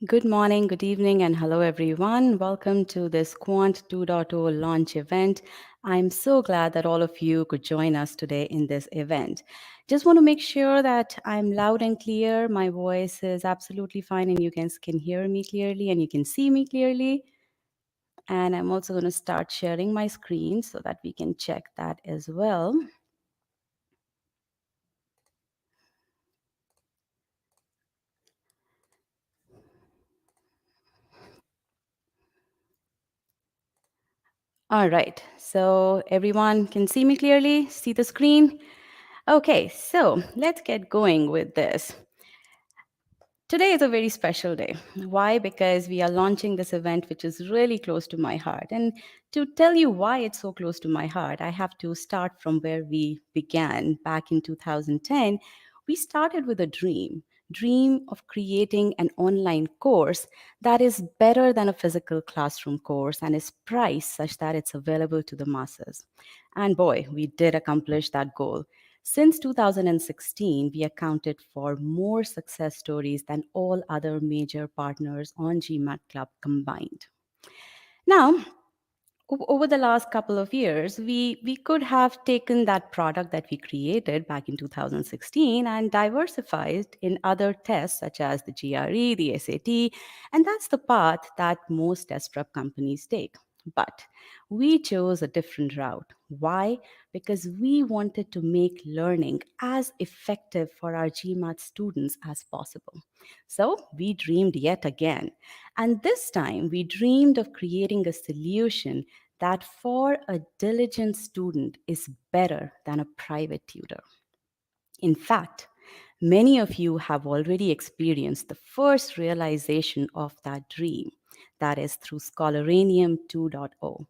Good morning, good evening, and hello everyone. Welcome to this Quant 2.0 launch event. I'm so glad that all of you could join us today in this event. Just want to make sure that I'm loud and clear. My voice is absolutely fine, and you guys can hear me clearly and you can see me clearly. And I'm also going to start sharing my screen so that we can check that as well. All right, so everyone can see me clearly, see the screen. Okay, so let's get going with this. Today is a very special day. Why? Because we are launching this event, which is really close to my heart. And to tell you why it's so close to my heart, I have to start from where we began back in 2010. We started with a dream of creating an online course that is better than a physical classroom course and is priced such that it's available to the masses. And boy, we did accomplish that goal. Since 2016, we accounted for more success stories than all other major partners on GMAT Club combined. Now, over the last couple of years, we could have taken that product that we created back in 2016 and diversified in other tests such as the GRE, the SAT, and that's the path that most test prep companies take. But we chose a different route. Why? Because we wanted to make learning as effective for our GMAT students as possible. So we dreamed yet again. And this time we dreamed of creating a solution that for a diligent student is better than a private tutor. In fact, many of you have already experienced the first realization of that dream, that is through Scholaranium 2.0.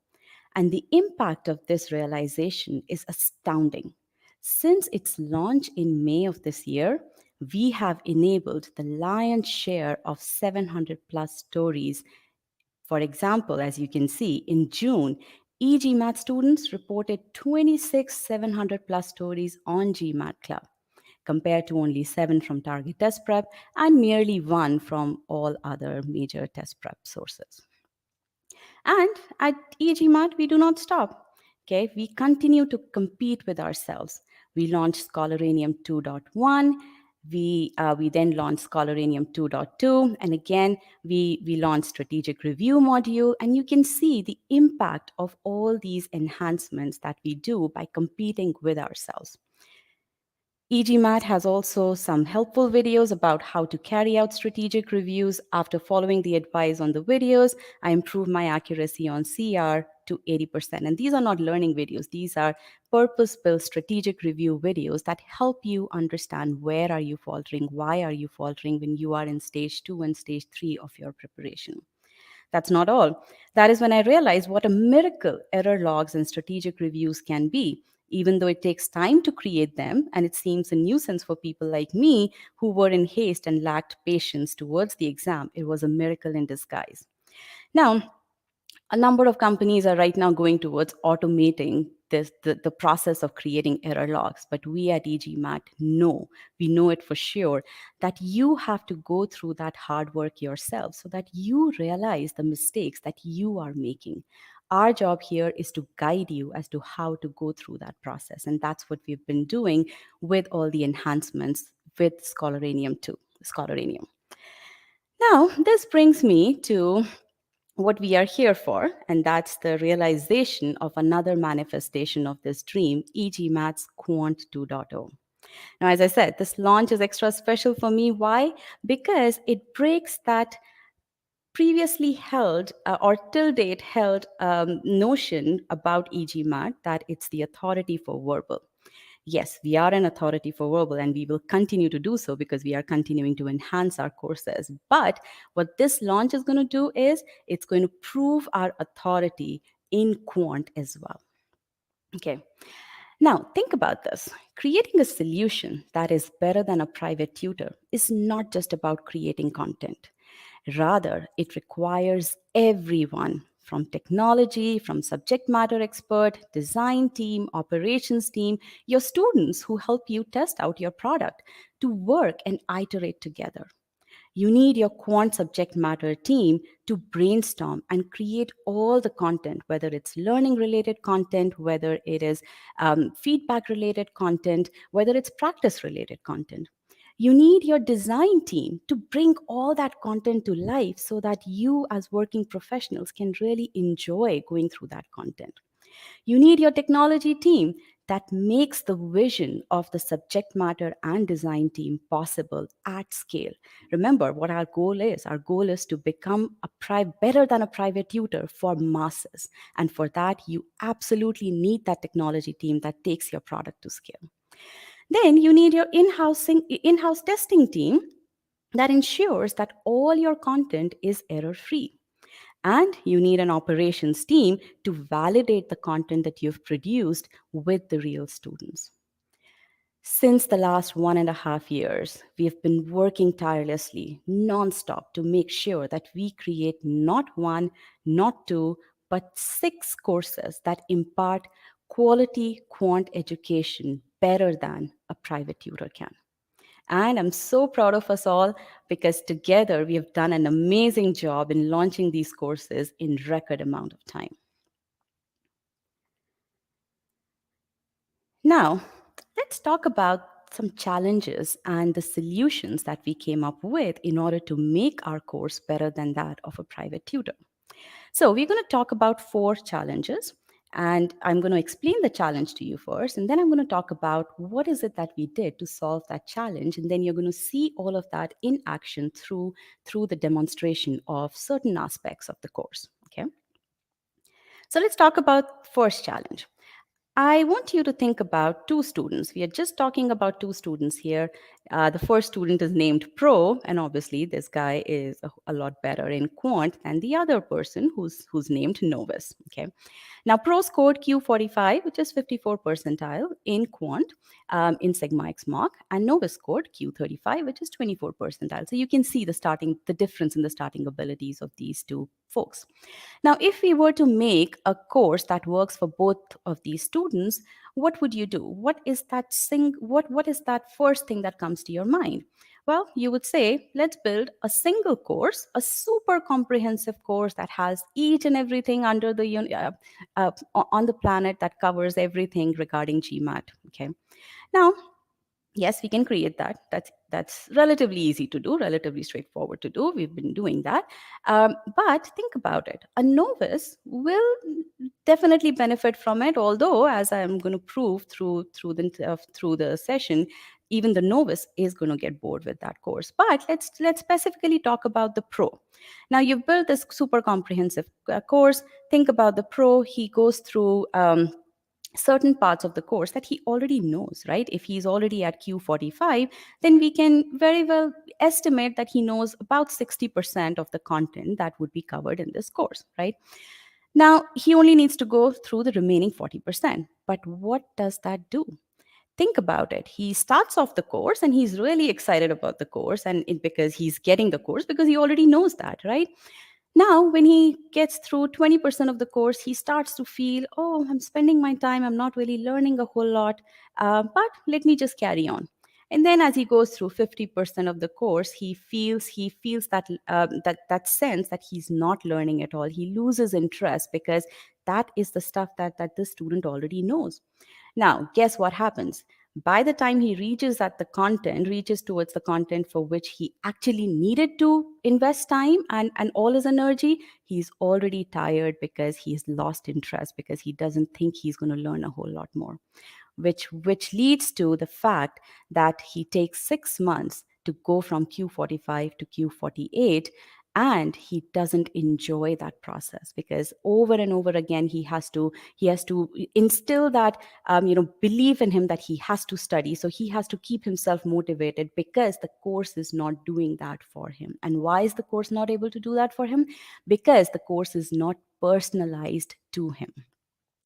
And the impact of this realization is astounding. Since its launch in May of this year, we have enabled the lion's share of 700 plus stories. For example, as you can see, in June, e-GMAT students reported 26 700 plus stories on GMAT Club, compared to only 7 from Target Test Prep and merely 1 from all other major test prep sources. And at e-GMAT, we do not stop. Okay, we continue to compete with ourselves. We launched Scholaranium 2.1. We then launched Scholaranium 2.2, and again we launched strategic review module, and you can see the impact of all these enhancements that we do by competing with ourselves. e-GMAT has also some helpful videos about how to carry out strategic reviews. After following the advice on the videos, I improved my accuracy on CR to 80%. And these are not learning videos. These are purpose-built strategic review videos that help you understand where are you faltering, why are you faltering when you are in stage 2 and stage 3 of your preparation. That's not all. That is when I realized what a miracle error logs and strategic reviews can be. Even though it takes time to create them, and it seems a nuisance for people like me who were in haste and lacked patience towards the exam, it was a miracle in disguise. Now, a number of companies are right now going towards automating the process of creating error logs, but we at e-GMAT know, we know it for sure, that you have to go through that hard work yourself so that you realize the mistakes that you are making. Our job here is to guide you as to how to go through that process, and that's what we've been doing with all the enhancements with Scholaranium 2, Scholaranium. Now, this brings me to what we are here for, and that's the realization of another manifestation of this dream, e-GMAT's Quant 2.0. Now, as I said, this launch is extra special for me. Why? Because it breaks that previously held or till date held notion about e-GMAT that it's the authority for verbal. Yes, we are an authority for verbal, and we will continue to do so because we are continuing to enhance our courses. But what this launch is going to do is it's going to prove our authority in quant as well. Okay. Now, think about this. Creating a solution that is better than a private tutor is not just about creating content. Rather, it requires everyone from technology, from subject matter expert, design team, operations team, your students who help you test out your product to work and iterate together. You need your quant subject matter team to brainstorm and create all the content, whether it's learning related content, whether it is feedback related content, whether it's practice related content. You need your design team to bring all that content to life so that you, as working professionals, can really enjoy going through that content. You need your technology team that makes the vision of the subject matter and design team possible at scale. Remember what our goal is. Our goal is to become better than a private tutor for masses. And for that, you absolutely need that technology team that takes your product to scale. Then you need your in-house testing team that ensures that all your content is error free. And you need an operations team to validate the content that you've produced with the real students. Since the last 1.5 years, we have been working tirelessly, nonstop, to make sure that we create not one, not two, but 6 courses that impart quality quant education better than a private tutor can. And I'm so proud of us all because together we have done an amazing job in launching these courses in record amount of time. Now, let's talk about some challenges and the solutions that we came up with in order to make our course better than that of a private tutor. So, we're going to talk about 4 challenges, and I'm going to explain the challenge to you first, and then I'm going to talk about what is it that we did to solve that challenge, and then you're going to see all of that in action through the demonstration of certain aspects of the course. Okay. So let's talk about first challenge. I want you to think about 2 students. We are just talking about 2 students here. The first student is named Pro, and obviously this guy is a lot better in quant than the other person who's named Novice. Okay. Now, Pro scored Q45, which is 54 percentile in quant in Sigma X Mark, and Novice scored Q35, which is 24 percentile. So you can see the difference in the starting abilities of these 2 folks. Now, if we were to make a course that works for both of these students, what would you do? What is that first thing that comes to your mind? Well, you would say, let's build a single course, a super comprehensive course that has each and everything under on the planet that covers everything regarding GMAT. Okay. Now, yes, we can create that. That's relatively easy to do, relatively straightforward to do. We've been doing that. But think about it. A novice will definitely benefit from it, although, as I'm going to prove through the session, even the novice is going to get bored with that course. But let's specifically talk about the pro. Now, you've built this super comprehensive course. Think about the pro. He goes through certain parts of the course that he already knows, right? If he's already at Q45, then we can very well estimate that he knows about 60% of the content that would be covered in this course, right? Now, he only needs to go through the remaining 40%. But what does that do? Think about it. He starts off the course and he's really excited about the course, and because he's getting the course because he already knows that, right? Now, when he gets through 20% of the course, he starts to feel, oh, I'm spending my time, I'm not really learning a whole lot, but let me just carry on. And then as he goes through 50% of the course, he feels that sense that he's not learning at all. He loses interest because that is the stuff that the student already knows. Now, guess what happens? By the time he reaches towards the content for which he actually needed to invest time and all his energy, he's already tired because he's lost interest, because he doesn't think he's going to learn a whole lot more, which leads to the fact that he takes 6 months to go from Q45 to Q48, and he doesn't enjoy that process because over and over again he has to instill that belief in him that he has to study. So he has to keep himself motivated because the course is not doing that for him. And why is the course not able to do that for him? Because the course is not personalized to him.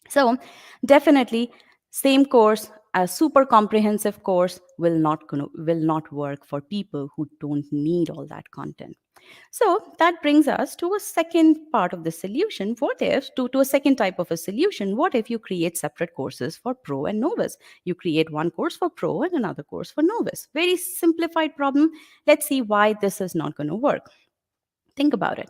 So definitely, same course, A super comprehensive course will not work for people who don't need all that content. So that brings us to a second part of the solution. What if, to a second type of a solution, what if you create separate courses for pro and novice? You create one course for pro and another course for novice. Very simplified problem. Let's see why this is not going to work. Think about it.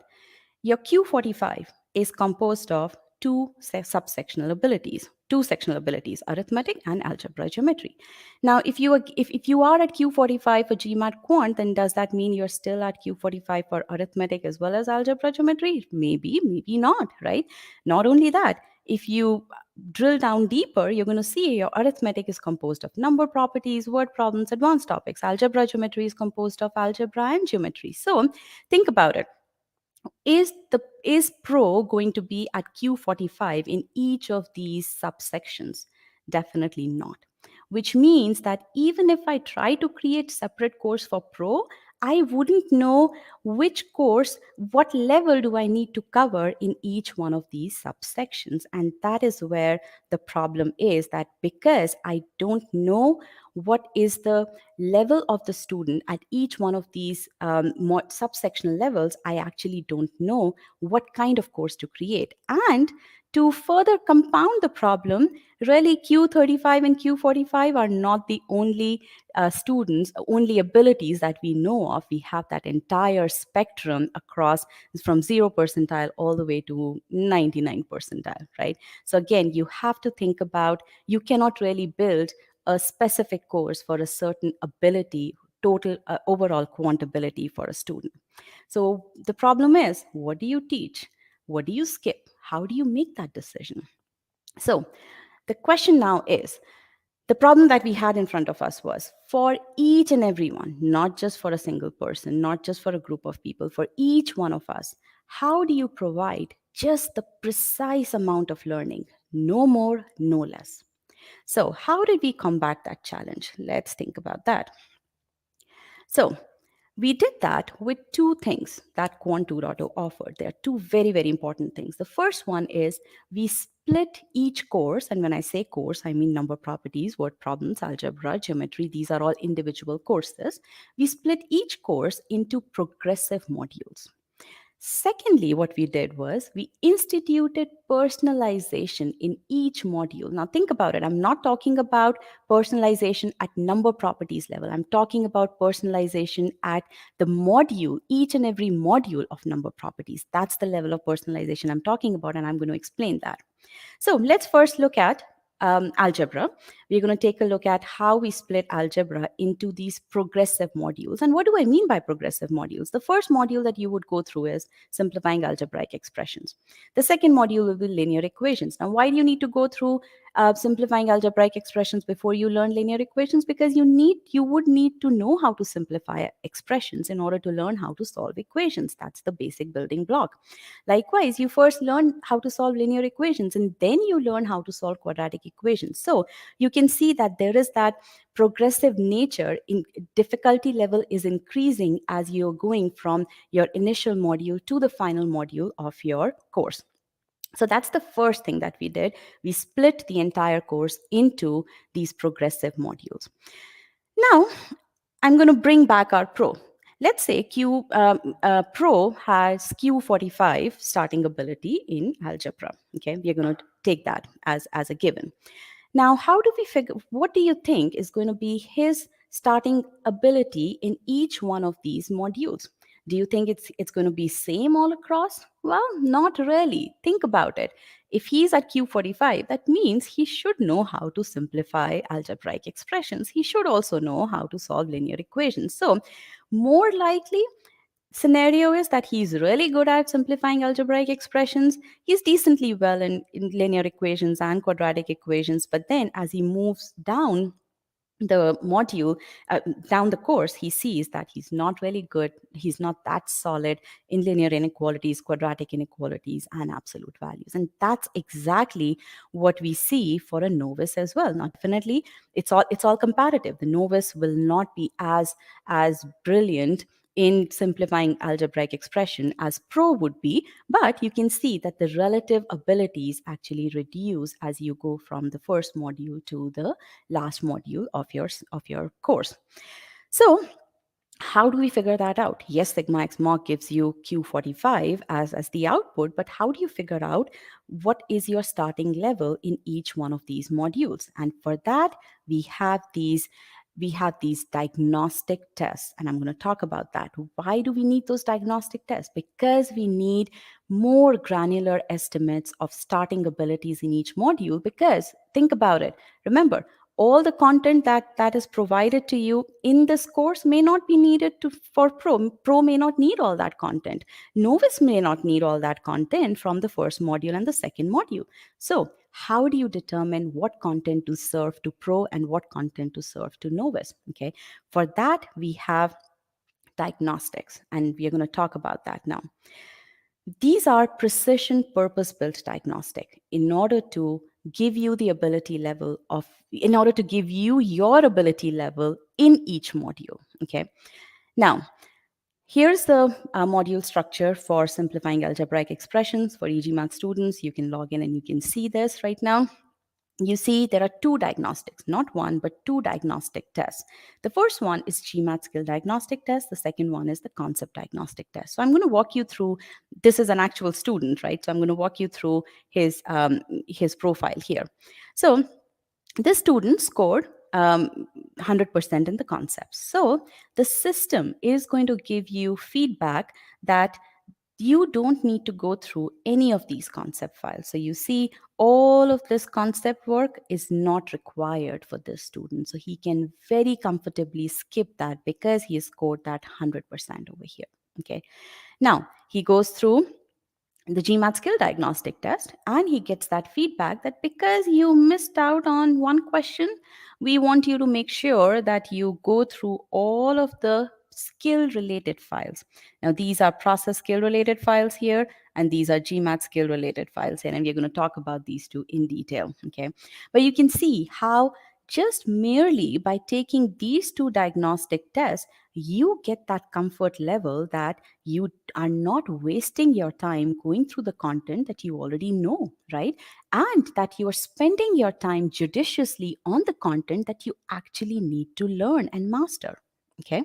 Your Q45 is composed of subsectional abilities, two sectional abilities, arithmetic and algebra geometry. Now, if you are at Q45 for GMAT Quant, then does that mean you're still at Q45 for arithmetic as well as algebra geometry? Maybe, maybe not, right? Not only that, if you drill down deeper, you're going to see your arithmetic is composed of number properties, word problems, advanced topics. Algebra geometry is composed of algebra and geometry. So think about it. Is pro going to be at Q45 in each of these subsections? Definitely not. Which means that even if I try to create separate course for pro, I wouldn't know which course, what level do I need to cover in each one of these subsections. And that is where the problem is, that because I don't know what is the level of the student at each one of these more subsectional levels, I actually don't know what kind of course to create. And to further compound the problem, really Q35 and Q45 are not the only students, only abilities that we know of. We have that entire spectrum across from 0 percentile all the way to 99 percentile, right? So again, you have to think about, you cannot really build a specific course for a certain ability, total overall quant ability for a student. So the problem is, what do you teach? What do you skip? How do you make that decision? So the question now is, the problem that we had in front of us was, for each and every one, not just for a single person, not just for a group of people, for each one of us, how do you provide just the precise amount of learning? No more, no less. So how did we combat that challenge? Let's think about that. So we did that with two things that Quant 2.0 offered. There are two very, very important things. The first one is we split each course. And when I say course, I mean number properties, word problems, algebra, geometry. These are all individual courses. We split each course into progressive modules. Secondly, what we did was we instituted personalization in each module. Now, think about it. I'm not talking about personalization at number properties level. I'm talking about personalization at the module, each and every module of number properties. That's the level of personalization I'm talking about, and I'm going to explain that. So let's first look at algebra. We're going to take a look at how we split algebra into these progressive modules. And what do I mean by progressive modules? The first module that you would go through is simplifying algebraic expressions. The second module will be linear equations. Now, why do you need to go through simplifying algebraic expressions before you learn linear equations? Because you would need to know how to simplify expressions in order to learn how to solve equations. That's the basic building block. Likewise, you first learn how to solve linear equations, and then you learn how to solve quadratic equations. So you can see that there is that progressive nature. In difficulty level is increasing as you're going from your initial module to the final module of your course. So that's the first thing that we did. We split the entire course into these progressive modules. Now, I'm going to bring back our pro. Let's say Pro has Q45 starting ability in algebra. Okay, we're going to take that as a given. Now, how do we figure, what do you think is going to be his starting ability in each one of these modules? Do you think it's going to be same all across? Well, not really. Think about it. If he's at Q45, that means he should know how to simplify algebraic expressions. He should also know how to solve linear equations. So more likely, scenario is that he's really good at simplifying algebraic expressions. He's decently well in linear equations and quadratic equations. But then as he moves down the module, down the course, he sees that he's not really good. He's not that solid in linear inequalities, quadratic inequalities, and absolute values. And that's exactly what we see for a novice as well. Now, definitely, it's all comparative. The novice will not be as brilliant in simplifying algebraic expression as pro would be, but you can see that the relative abilities actually reduce as you go from the first module to the last module of your course. So how do we figure that out? Yes, Sigma X Mark gives you Q45 as the output, but how do you figure out what is your starting level in each one of these modules? And for that, we have these diagnostic tests, and I'm going to talk about that. Why do we need those diagnostic tests? Because we need more granular estimates of starting abilities in each module. Because think about it, remember, all the content that is provided to you in this course may not be needed for pro may not need all that content. Novice may not need all that content from the first module and the second module. So how do you determine what content to serve to pro and what content to serve to novice? Okay, for that we have diagnostics, and we are going to talk about that now. These are precision purpose built diagnostic in order to give you the ability level of, in order to give you your ability level in each module. Okay. Now, here's the module structure for simplifying algebraic expressions for e-GMAT students. You can log in and you can see this right now. You see there are two diagnostics, not one, but two diagnostic tests. The first one is GMAT skill diagnostic test. The second one is the concept diagnostic test. So I'm going to walk you through, this is an actual student, right? So I'm going to walk you through his profile here. So this student scored 100% in the concepts. So the system is going to give you feedback that you don't need to go through any of these concept files. So you see, all of this concept work is not required for this student. So he can very comfortably skip that because he has scored that 100% over here. Okay. Now he goes through the GMAT skill diagnostic test, and he gets that feedback that because you missed out on one question, we want you to make sure that you go through all of the skill related files. Now, these are process skill related files here, and these are GMAT skill related files here, and we're going to talk about these two in detail. Okay, but you can see how just merely by taking these two diagnostic tests, you get that comfort level that you are not wasting your time going through the content that you already know, right? And that you are spending your time judiciously on the content that you actually need to learn and master. Okay.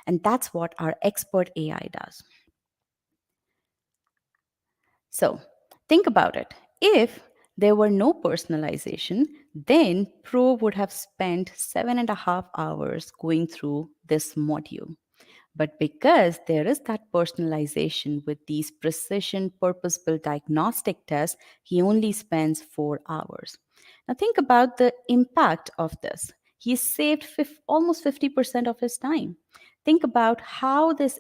And that's what our expert AI does. So think about it. If there were no personalization, then Pro would have spent 7.5 hours going through this module. But because there is that personalization with these precision purpose built diagnostic tests, he only spends 4 hours. Now, think about the impact of this. He saved almost 50% of his time. Think about how this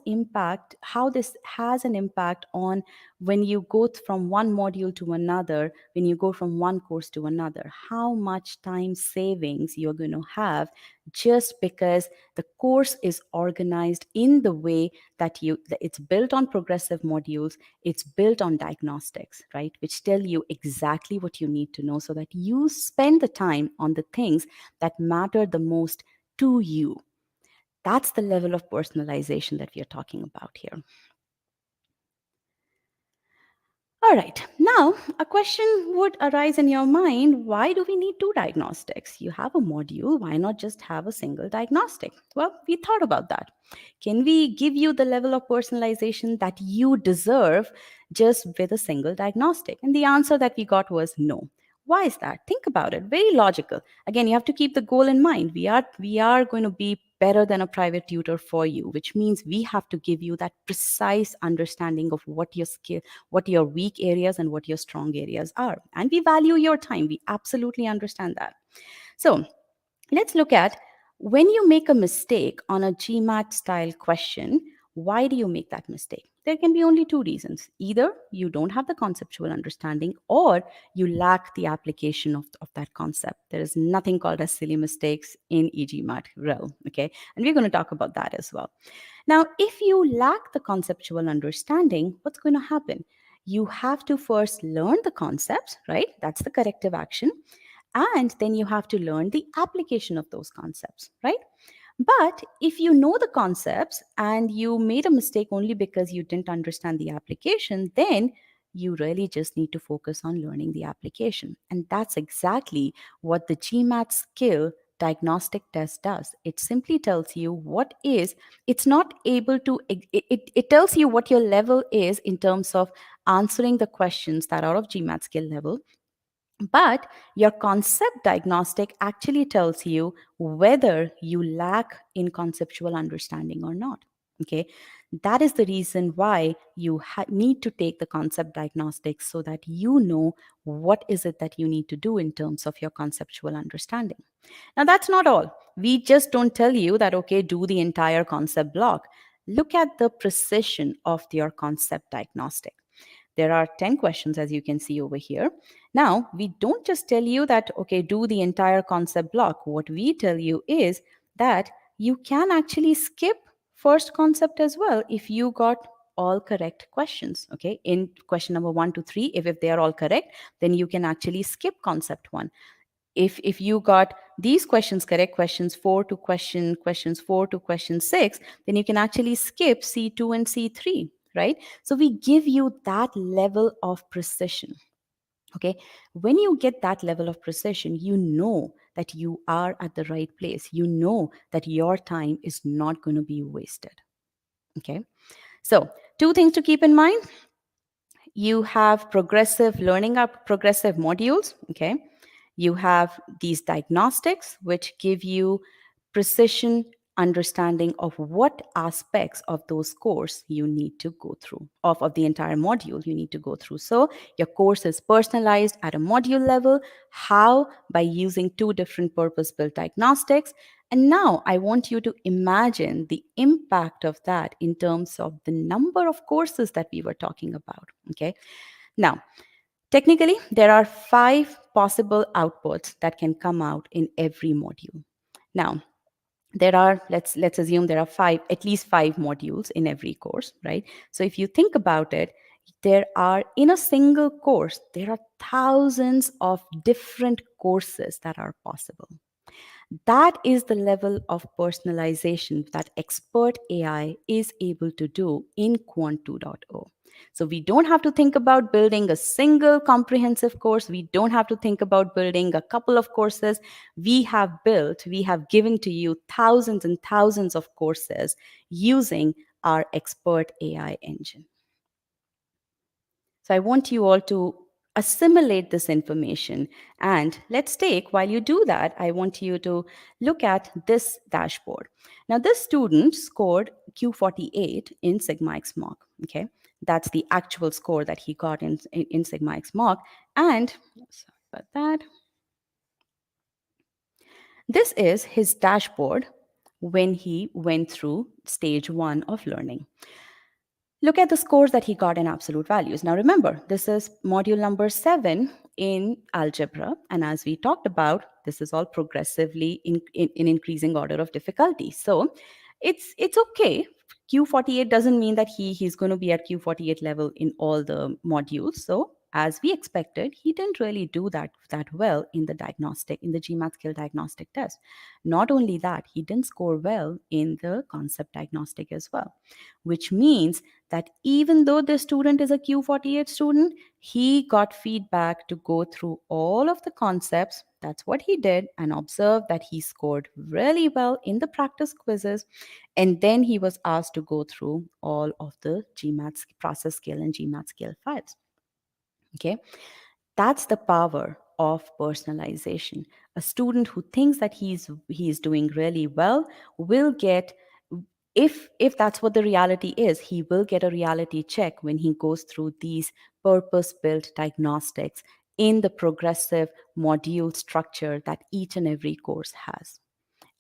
has an impact on when you go from one module to another, when you go from one course to another, how much time savings you're going to have just because the course is organized in the way that it's built on progressive modules, it's built on diagnostics, right, which tell you exactly what you need to know so that you spend the time on the things that matter the most to you. That's the level of personalization that we are talking about here. All right. Now, a question would arise in your mind. Why do we need two diagnostics? You have a module. Why not just have a single diagnostic? Well, we thought about that. Can we give you the level of personalization that you deserve just with a single diagnostic? And the answer that we got was no. Why is that? Think about it. Very logical. Again, you have to keep the goal in mind. We are going to be better than a private tutor for you, which means we have to give you that precise understanding of what your skill, what your weak areas and what your strong areas are. And we value your time. We absolutely understand that. So let's look at, when you make a mistake on a GMAT style question, why do you make that mistake? There can be only two reasons. Either you don't have the conceptual understanding or you lack the application of that concept. There is nothing called as silly mistakes in e-GMAT realm. Okay. And we're going to talk about that as well. Now, if you lack the conceptual understanding, what's going to happen? You have to first learn the concepts, right? That's the corrective action. And then you have to learn the application of those concepts, right? But if you know the concepts and you made a mistake only because you didn't understand the application, then you really just need to focus on learning the application. And that's exactly what the GMAT skill diagnostic test does. It simply tells you what is, it's not able to, it tells you what your level is in terms of answering the questions that are of GMAT skill level, but your concept diagnostic actually tells you whether you lack in conceptual understanding or not. Okay. That is the reason why you need to take the concept diagnostics, so that you know what is it that you need to do in terms of your conceptual understanding. Now, that's not all. We just don't tell you that, okay, do the entire concept block. Look at the precision of your concept diagnostic. There are 10 questions, as you can see over here. Now, we don't just tell you that, okay, do the entire concept block. What we tell you is that you can actually skip first concept as well if you got all correct questions. Okay, in question number 1 to 3, if they are all correct, then you can actually skip concept 1. If you got these questions correct, questions 4 to question 6, then you can actually skip C2 and C3, right? So we give you that level of precision. Okay, when you get that level of precision, you know that you are at the right place, you know that your time is not going to be wasted. Okay, so two things to keep in mind: you have progressive learning up progressive modules. Okay, you have these diagnostics which give you precision understanding of what aspects of those course you need to go through, of the entire module you need to go through. So your course is personalized at a module level. How? By using two different purpose built diagnostics. And now I want you to imagine the impact of that in terms of the number of courses that we were talking about. Okay, now technically, there are 5 possible outputs that can come out in every module. Now, there are, let's assume there are 5, at least 5 modules in every course, right? So if you think about it, there are, in a single course, there are thousands of different courses that are possible. That is the level of personalization that expert AI is able to do in Quant 2.0. So we don't have to think about building a single comprehensive course. We don't have to think about building a couple of courses. We have given to you thousands and thousands of courses using our expert AI engine. So I want you all to assimilate this information. And let's take, while you do that, I want you to look at this dashboard. Now, this student scored Q48 in Sigma X Mock. Okay, that's the actual score that he got in Sigma X Mock. And sorry about that. This is his dashboard when he went through stage 1 of learning. Look at the scores that he got in absolute values. Now remember, this is module number 7 in algebra. And as we talked about, this is all progressively in increasing order of difficulty. So it's okay. Q48 doesn't mean that he's going to be at Q48 level in all the modules. So as we expected, he didn't really do that well in the GMAT skill diagnostic test. Not only that, he didn't score well in the concept diagnostic as well, which means that even though the student is a Q48 student, he got feedback to go through all of the concepts. That's what he did, and observe that he scored really well in the practice quizzes. And then he was asked to go through all of the GMAT process skill and GMAT skill files. Okay, that's the power of personalization. A student who thinks that he's doing really well will get, if that's what the reality is, he will get a reality check when he goes through these purpose built diagnostics in the progressive module structure that each and every course has.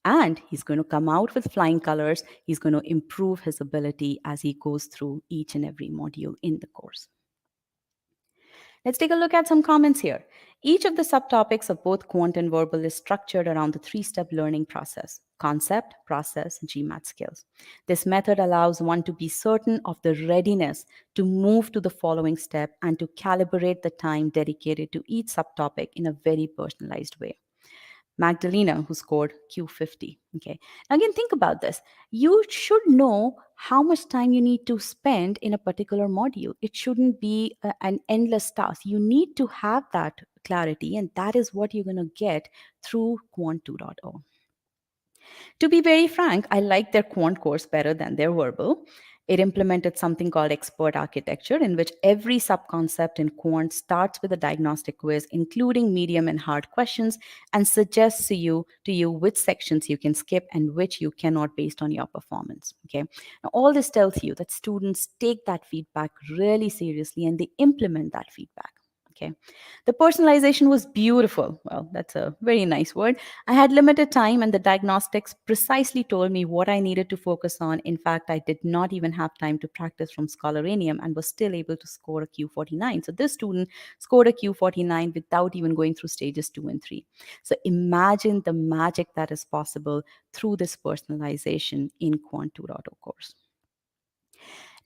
And he's going to come out with flying colors. He's going to improve his ability as he goes through each and every module in the course. Let's take a look at some comments here. Each of the subtopics of both quant and verbal is structured around the 3-step learning process: concept, process, GMAT skills. This method allows one to be certain of the readiness to move to the following step and to calibrate the time dedicated to each subtopic in a very personalized way. Magdalena, who scored Q50. Okay. Now, again, think about this. You should know how much time you need to spend in a particular module. It shouldn't be an endless task. You need to have that clarity, and that is what you're going to get through Quant 2.0. To be very frank, I like their quant course better than their verbal. It implemented something called expert architecture, in which every subconcept in quant starts with a diagnostic quiz, including medium and hard questions, and suggests to you which sections you can skip and which you cannot based on your performance. Okay. Now, all this tells you that students take that feedback really seriously and they implement that feedback. Okay. The personalization was beautiful. Well, that's a very nice word. I had limited time, and the diagnostics precisely told me what I needed to focus on. In fact, I did not even have time to practice from Scholaranium and was still able to score a Q49. So this student scored a Q49 without even going through stages 2 and 3. So imagine the magic that is possible through this personalization in Quant 2.0 course.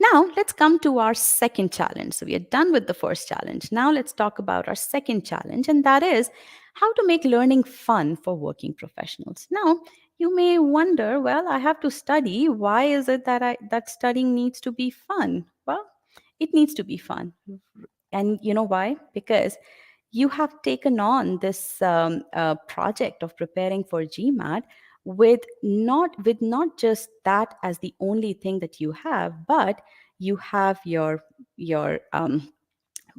Now, let's come to our second challenge. So, we are done with the first challenge. Now, let's talk about our second challenge, and that is how to make learning fun for working professionals. Now, you may wonder, well, I have to study. Why is it that studying needs to be fun? Well, it needs to be fun. And you know why? Because you have taken on this project of preparing for GMAT with not just that as the only thing that you have, but you have your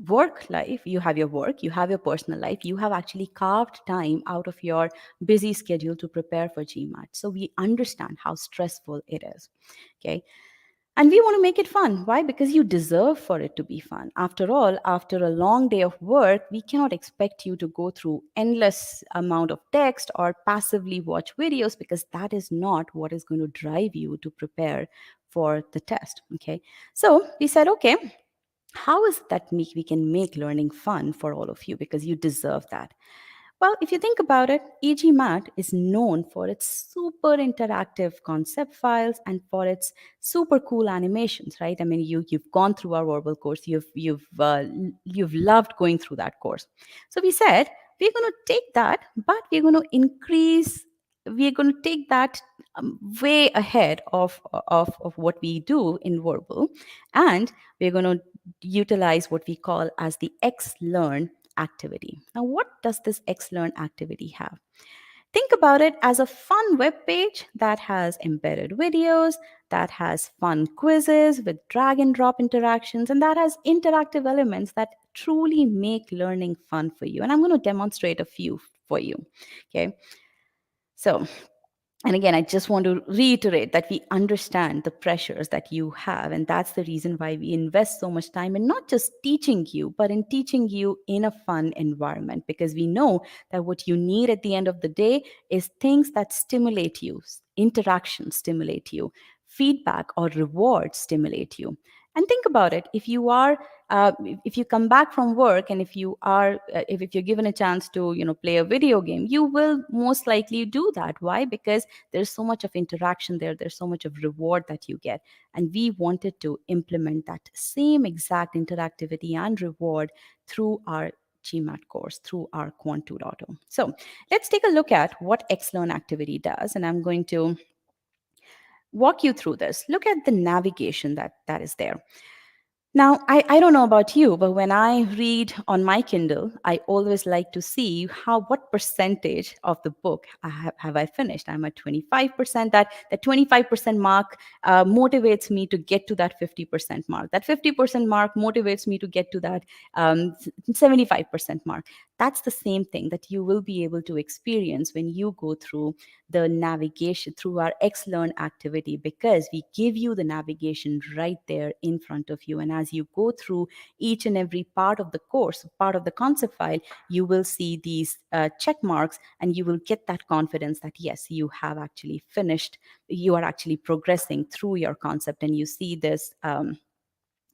work life, you have your work, you have your personal life, you have actually carved time out of your busy schedule to prepare for GMAT. So we understand how stressful it is. Okay. And we want to make it fun. Why? Because you deserve for it to be fun. After all, after a long day of work, we cannot expect you to go through endless amount of text or passively watch videos, because that is not what is going to drive you to prepare for the test. Okay. So we said, okay, how is it that we can make learning fun for all of you, because you deserve that? Well, if you think about it, e-GMAT is known for its super interactive concept files and for its super cool animations, right? I mean, you've gone through our verbal course, you've loved going through that course. So we said we're going to take that, but we're going to take that way ahead of what we do in verbal, and we're going to utilize what we call as the XLearn activity. Now, what does this XLearn activity have? Think about it as a fun web page that has embedded videos, that has fun quizzes with drag and drop interactions, and that has interactive elements that truly make learning fun for you. And I'm going to demonstrate a few for you. Okay. So, and again, I just want to reiterate that we understand the pressures that you have. And that's the reason why we invest so much time in not just teaching you, but in teaching you in a fun environment. Because we know that what you need at the end of the day is things that stimulate you, interaction stimulate you, feedback or reward stimulate you. And think about it. If you come back from work, and if you're given a chance to play a video game, you will most likely do that. Why? Because there's so much of interaction there's so much of reward that you get, and we wanted to implement that same exact interactivity and reward through our GMAT course, through our Quant 2.0. So let's take a look at what XLearn activity does, and I'm going to walk you through this. Look at the navigation that is there. Now, I don't know about you, but when I read on my Kindle, I always like to see what percentage of the book have I finished. I'm at 25%. That 25% mark motivates me to get to that 50% mark. That 50% mark motivates me to get to that 75% mark. That's the same thing that you will be able to experience when you go through the navigation through our XLearn activity, because we give you the navigation right there in front of you. And as you go through each and every part of the course, part of the concept file, you will see these check marks, and you will get that confidence that yes, you have actually finished, you are actually progressing through your concept. And you see this.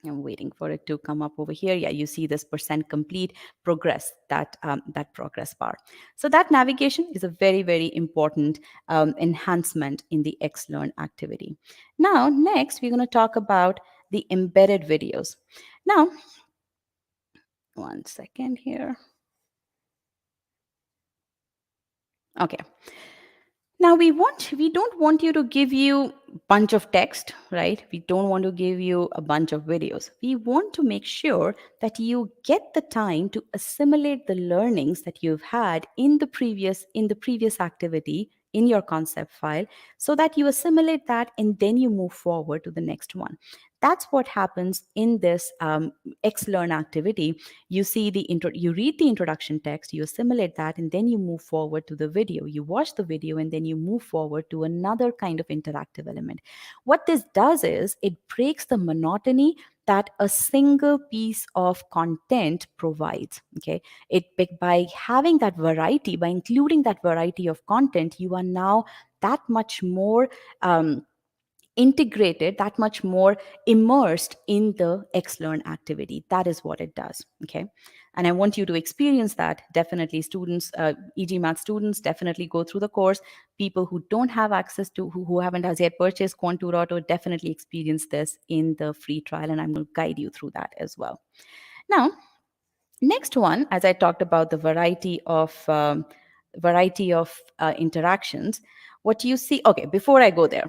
I'm waiting for it to come up over here. Yeah, you see this percent complete progress, that progress bar. So that navigation is a very, very important enhancement in the XLearn activity. Now, next, we're going to talk about the embedded videos. Now, one second here. Okay. Now we don't want you to give you bunch of text, right? We don't want to give you a bunch of videos. We want to make sure that you get the time to assimilate the learnings that you've had in the previous activity in your concept file, so that you assimilate that and then you move forward to the next one. That's what happens in this XLearn activity. You see you read the introduction text, you assimilate that, and then you move forward to the video. You watch the video, and then you move forward to another kind of interactive element. What this does is it breaks the monotony that a single piece of content provides. Okay, by having that variety, by including that variety of content, you are now that much more integrated, that much more immersed in the XLearn activity. That is what it does. Okay. And I want you to experience that. Definitely, students, e-GMAT students, definitely go through the course. People who don't have access to, who haven't as yet purchased Quant 2.0, definitely experience this in the free trial. And I'm going to guide you through that as well. Now, next one, as I talked about the variety of interactions, what you see. Okay, before I go there,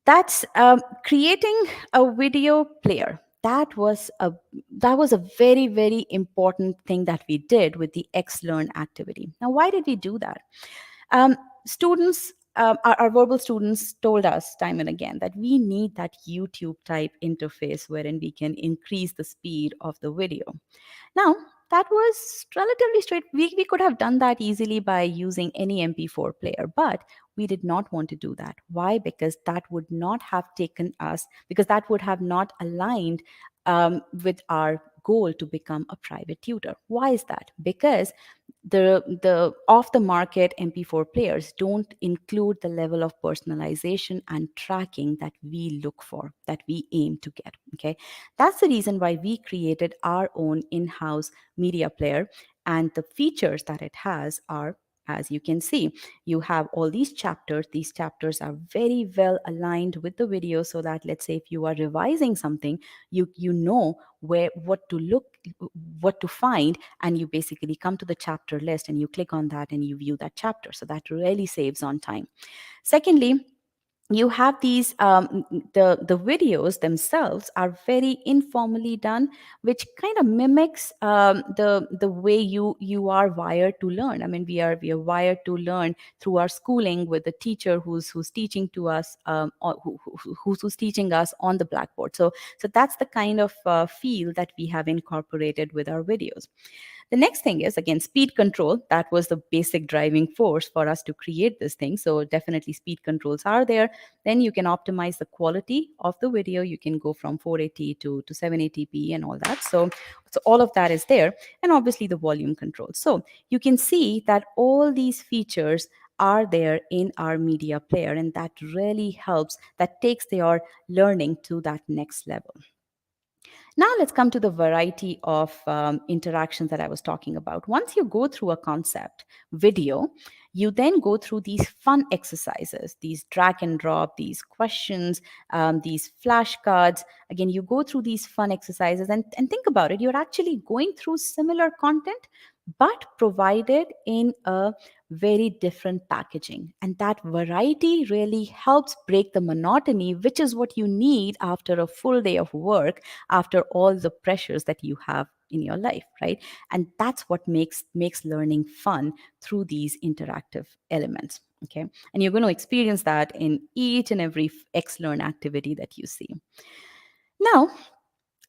that's creating a video player. That was a very, very important thing that we did with the XLearn activity. Now, why did we do that? Students, our verbal students told us time and again that we need that YouTube type interface wherein we can increase the speed of the video. Now, that was relatively straight. We could have done that easily by using any MP4 player, but we did not want to do that. Why? Because that would not have taken us, because that would have not aligned with our goal to become a private tutor. Why is that? Because the off the market MP4 players don't include the level of personalization and tracking that we look for, that we aim to get. Okay, that's the reason why we created our own in-house media player, and the features that it has are, as you can see, you have all these chapters. These chapters are very well aligned with the video, so that, let's say, if you are revising something, you know where, what to look, what to find, and you basically come to the chapter list and you click on that and you view that chapter. So that really saves on time. Secondly, you have these the videos themselves are very informally done, which kind of mimics the way you are wired to learn. I mean, we are wired to learn through our schooling with the teacher who's teaching to us, or who's teaching us on the blackboard. So that's the kind of feel that we have incorporated with our videos. The next thing is, again, speed control. That was the basic driving force for us to create this thing. So definitely speed controls are there. Then you can optimize the quality of the video. You can go from 480 to 780p and all that. So all of that is there. And obviously the volume control. So you can see that all these features are there in our media player, and that really helps, that takes your learning to that next level. Now let's come to the variety of interactions that I was talking about. Once you go through a concept video, you then go through these fun exercises, these drag and drop, these questions, these flashcards. Again, you go through these fun exercises, and think about it. You're actually going through similar content, but provided in a very different packaging. And that variety really helps break the monotony, which is what you need after a full day of work, after all the pressures that you have in your life, right? And that's what makes learning fun through these interactive elements. Okay, and you're going to experience that in each and every XLearn activity that you see. Now,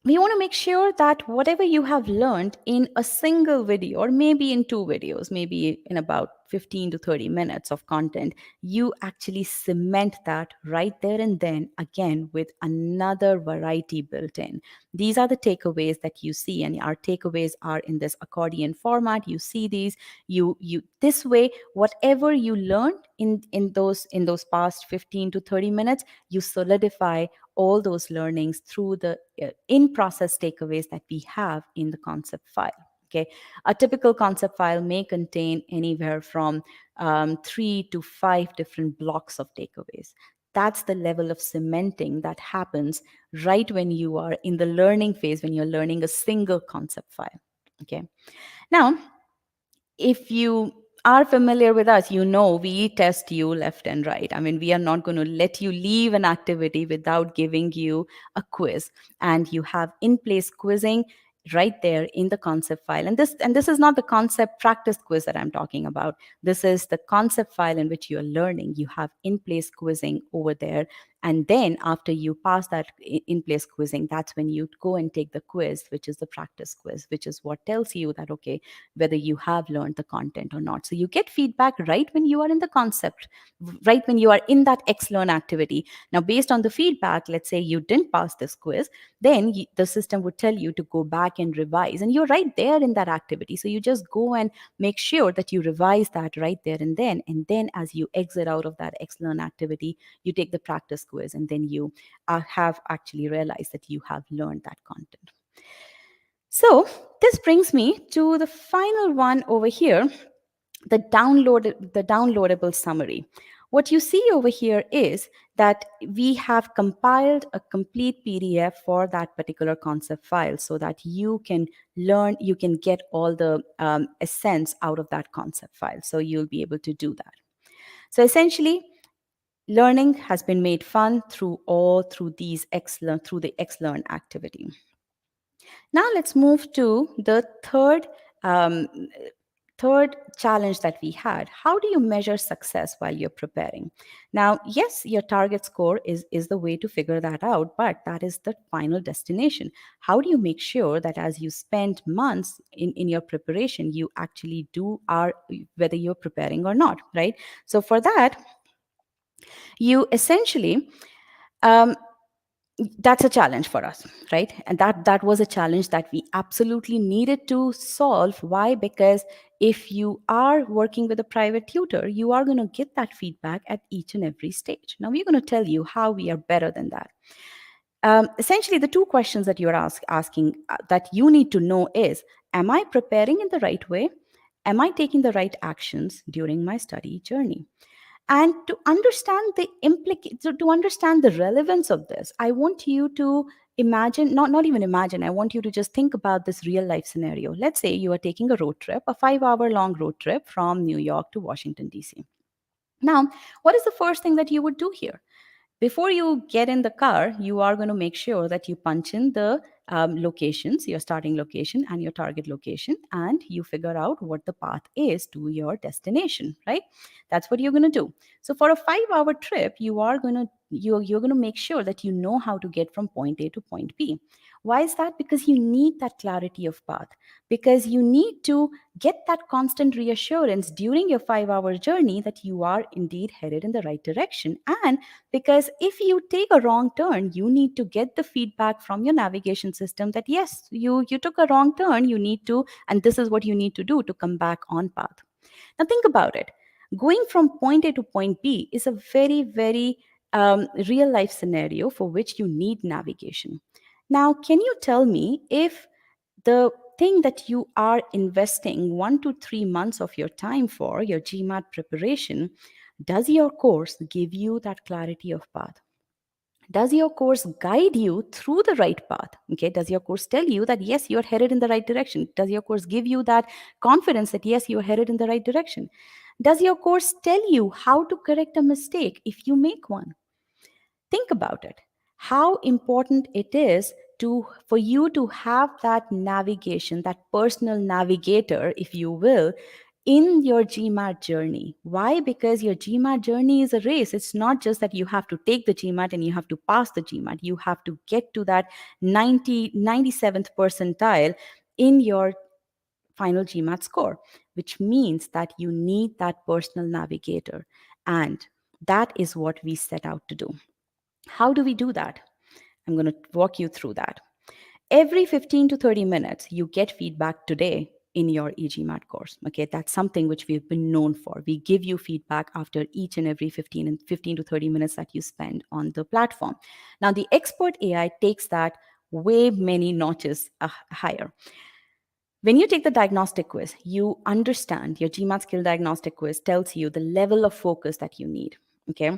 we want to make sure that whatever you have learned in a single video, or maybe in two videos, maybe in about 15 to 30 minutes of content, you actually cement that right there and then, again, with another variety built in. These are the takeaways that you see, and our takeaways are in this accordion format. You see these, you this way, whatever you learned in those past 15 to 30 minutes, you solidify all those learnings through the in process takeaways that we have in the concept file. Okay, a typical concept file may contain anywhere from 3 to 5 different blocks of takeaways. That's the level of cementing that happens right when you are in the learning phase, when you're learning a single concept file. Okay, now, if you are familiar with us, you know we test you left and right. I mean, we are not going to let you leave an activity without giving you a quiz. And you have in place quizzing right there in the concept file. And this is not the concept practice quiz that I'm talking about. This is the concept file in which you're learning. You have in place quizzing over there. And then after you pass that in place quizzing, that's when you go and take the quiz, which is the practice quiz, which is what tells you that, okay, whether you have learned the content or not. So you get feedback right when you are in the concept, right when you are in that XLearn activity. Now, based on the feedback, let's say you didn't pass this quiz, then the system would tell you to go back and revise. And you're right there in that activity. So you just go and make sure that you revise that right there and then. And then as you exit out of that XLearn activity, you take the practice quiz, and then you have actually realized that you have learned that content. So this brings me to the final one over here, the downloadable summary. What you see over here is that we have compiled a complete PDF for that particular concept file so that you can learn, you can get all the essence out of that concept file. So you'll be able to do that. So essentially, learning has been made fun through these through the XLearn activity. Now let's move to the um, third challenge that we had. How do you measure success while you're preparing? Now, yes, your target score is the way to figure that out, but that is the final destination. How do you make sure that as you spend months in your preparation, you actually do are whether you're preparing or not, right? So for that, you essentially um, that's a challenge for us, right? And that was a challenge that we absolutely needed to solve. Why? Because if you are working with a private tutor, you are going to get that feedback at each and every stage. Now we're going to tell you how we are better than that. Essentially, the two questions that you're asking that you need to know is, am I preparing in the right way? Am I taking the right actions during my study journey? And to understand to understand the relevance of this, I want you to imagine, not even imagine, I want you to just think about this real life scenario. Let's say you are taking a road trip, a 5-hour long road trip from New York to Washington, D.C. Now, what is the first thing that you would do here? Before you get in the car, you are going to make sure that you punch in the locations, your starting location and your target location, and you figure out what the path is to your destination, right? That's what you're going to do. So for a 5-hour trip, you're going to make sure that you know how to get from point A to point B. Why is that? Because you need that clarity of path, because you need to get that constant reassurance during your 5-hour journey that you are indeed headed in the right direction. And because if you take a wrong turn, you need to get the feedback from your navigation system that yes, you took a wrong turn, you need to, and this is what you need to do to come back on path. Now think about it. Going from point A to point B is a very, very real life scenario for which you need navigation. Now, can you tell me if the thing that you are investing 1 to 3 months of your time for, your GMAT preparation, does your course give you that clarity of path? Does your course guide you through the right path? Okay, does your course tell you that yes, you're headed in the right direction? Does your course give you that confidence that yes, you're headed in the right direction? Does your course tell you how to correct a mistake if you make one? Think about it. How important it is for you to have that navigation, that personal navigator, if you will, in your GMAT journey. Why? Because your GMAT journey is a race. It's not just that you have to take the GMAT and you have to pass the GMAT. You have to get to that 97th percentile in your final GMAT score, which means that you need that personal navigator. And that is what we set out to do. How do we do that? I'm going to walk you through that. Every 15 to 30 minutes, you get feedback today in your e-GMAT course. Okay, that's something which we've been known for. We give you feedback after each and every 15 to 30 minutes that you spend on the platform. Now, the expert AI takes that way many notches higher. When you take the diagnostic quiz, you understand your GMAT skill diagnostic quiz tells you the level of focus that you need. Okay,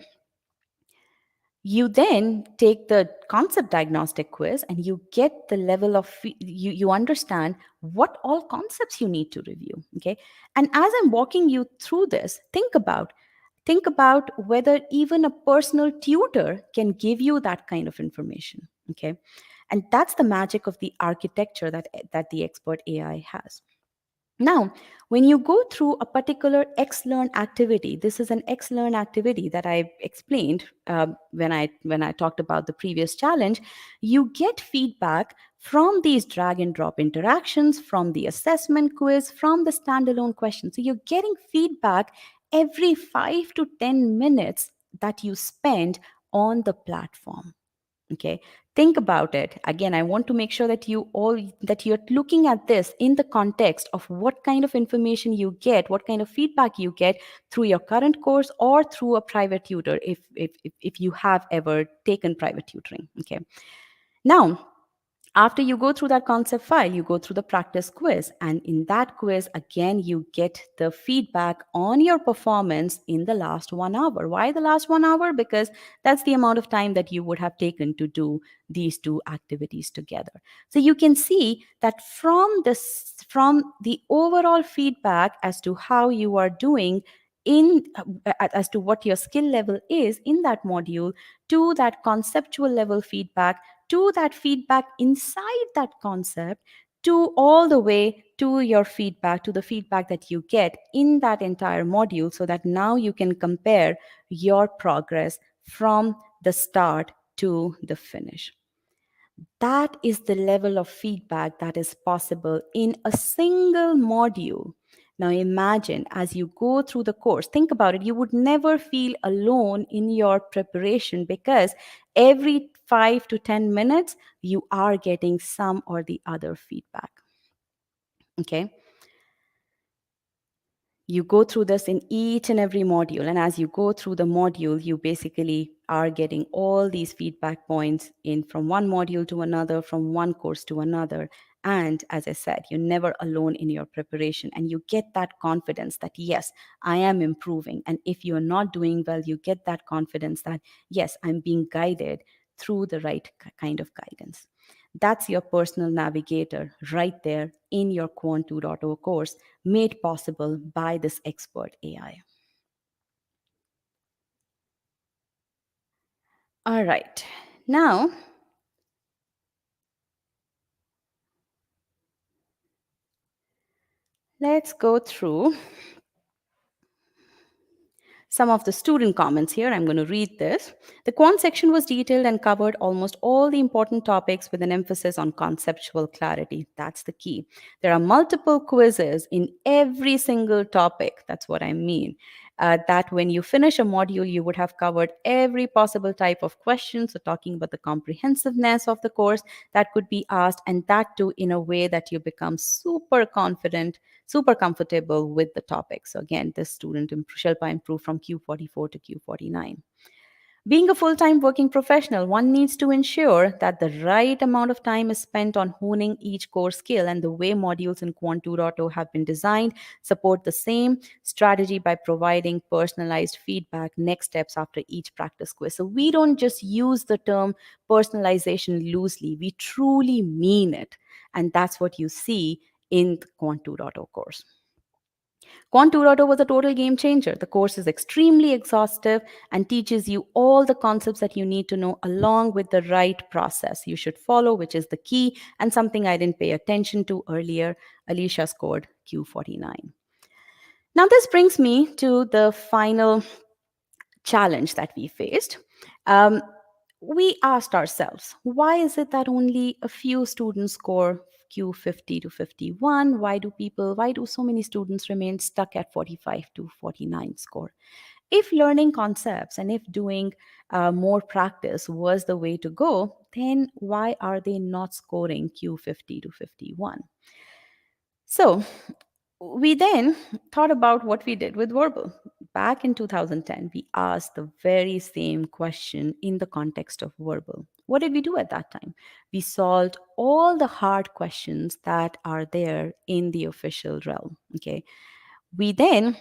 You then take the concept diagnostic quiz and you get the level of you understand what all concepts you need to review. Okay, and as I'm walking you through this, think about whether even a personal tutor can give you that kind of information. Okay, and that's the magic of the architecture that the expert AI has. Now, when you go through a particular XLearn activity, this is an XLearn activity that I explained when I talked about the previous challenge. You get feedback from these drag and drop interactions, from the assessment quiz, from the standalone questions. So you're getting feedback every 5 to 10 minutes that you spend on the platform. Okay, think about it again. I want to make sure that you're looking at this in the context of what kind of information you get, what kind of feedback you get through your current course or through a private tutor, if you have ever taken private tutoring. Okay, now after you go through that concept file, you go through the practice quiz. And in that quiz, again, you get the feedback on your performance in the last 1 hour. Why the last 1 hour? Because that's the amount of time that you would have taken to do these two activities together. So you can see that from the overall feedback as to how you are doing in as to what your skill level is in that module, to that conceptual level feedback, to that feedback inside that concept, to all the way to your feedback, to the feedback that you get in that entire module, so that now you can compare your progress from the start to the finish. That is the level of feedback that is possible in a single module. Now imagine as you go through the course, think about it, you would never feel alone in your preparation because every 5 to 10 minutes you are getting some or the other feedback. Okay, you go through this in each and every module, and as you go through the module you basically are getting all these feedback points in from one module to another, from one course to another. And as I said, you're never alone in your preparation, and you get that confidence that yes, I am improving. And if you're not doing well, you get that confidence that yes, I'm being guided through the right kind of guidance. That's your personal navigator right there in your Quant 2.0 course, made possible by this expert AI. All right. Now, let's go through some of the student comments here. I'm going to read this. The quant section was detailed and covered almost all the important topics with an emphasis on conceptual clarity. That's the key. There are multiple quizzes in every single topic. That's what I mean. That when you finish a module, you would have covered every possible type of question. So, talking about the comprehensiveness of the course that could be asked, and that too in a way that you become super confident, super comfortable with the topic. So again, this student Shilpa improved from Q44 to Q49. Being a full time working professional, one needs to ensure that the right amount of time is spent on honing each core skill, and the way modules in Quant 2.0 have been designed support the same strategy by providing personalized feedback, next steps after each practice quiz. So we don't just use the term personalization loosely, we truly mean it. And that's what you see in the Quant 2.0 course. Quant 2.0 was a total game changer. The course is extremely exhaustive and teaches you all the concepts that you need to know along with the right process you should follow, which is the key and something I didn't pay attention to earlier. Alicia scored Q49. Now, this brings me to the final challenge that we faced. Um, we asked ourselves, why is it that only a few students score Q50 to 51? Why do so many students remain stuck at 45 to 49 score? If learning concepts and if doing more practice was the way to go, then why are they not scoring Q50 to 51? So we then thought about what we did with verbal. Back in 2010, we asked the very same question in the context of verbal. What did we do at that time? We solved all the hard questions that are there in the official realm. Okay. We then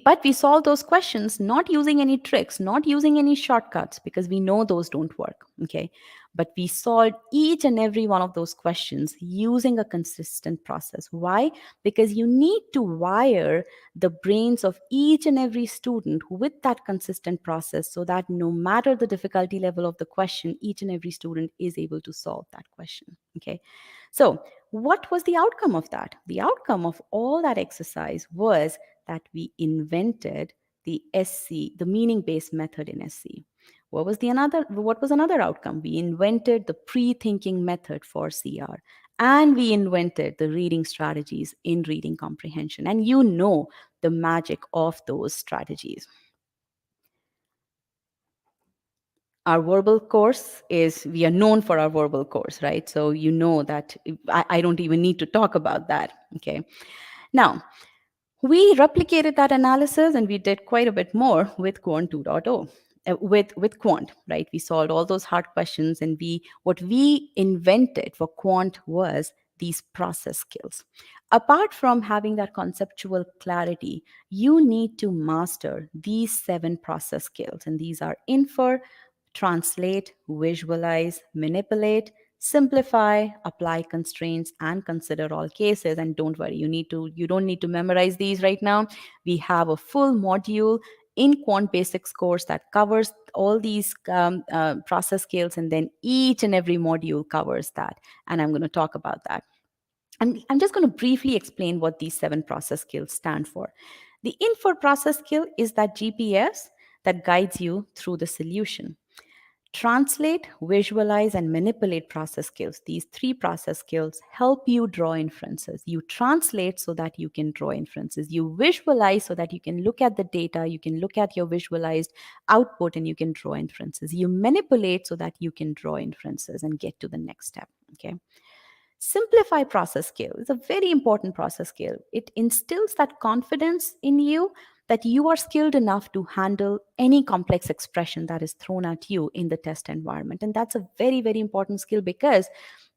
But we solve those questions not using any tricks, not using any shortcuts, because we know those don't work. Okay. But we solved each and every one of those questions using a consistent process. Why? Because you need to wire the brains of each and every student with that consistent process, so that no matter the difficulty level of the question, each and every student is able to solve that question. Okay. So, what was the outcome of that? The outcome of all that exercise was that we invented the SC, the meaning based method in SC. What was another outcome? We invented the pre-thinking method for CR, and we invented the reading strategies in reading comprehension. And you know the magic of those strategies. Our verbal course is, we are known for our verbal course, right? So you know that I don't even need to talk about that. Okay. Now, we replicated that analysis and we did quite a bit more with Quant 2.0. With Quant, right? We solved all those hard questions, and what we invented for Quant was these process skills. Apart from having that conceptual clarity, you need to master these 7 process skills, and these are infer, translate, visualize, manipulate, simplify, apply constraints, and consider all cases. And don't worry, you don't need to memorize these right now. We have a full module in Quant Basics course that covers all these process skills, and then each and every module covers that. And I'm going to talk about that. I'm just going to briefly explain what these 7 process skills stand for. The infer process skill is that GPS that guides you through the solution. Translate, visualize, and manipulate process skills. These 3 process skills help you draw inferences. You translate so that you can draw inferences. You visualize so that you can look at the data, you can look at your visualized output, and you can draw inferences. You manipulate so that you can draw inferences and get to the next step. Okay. Simplify process skill is a very important process skill. It instills that confidence in you that you are skilled enough to handle any complex expression that is thrown at you in the test environment. And that's a very, very important skill, because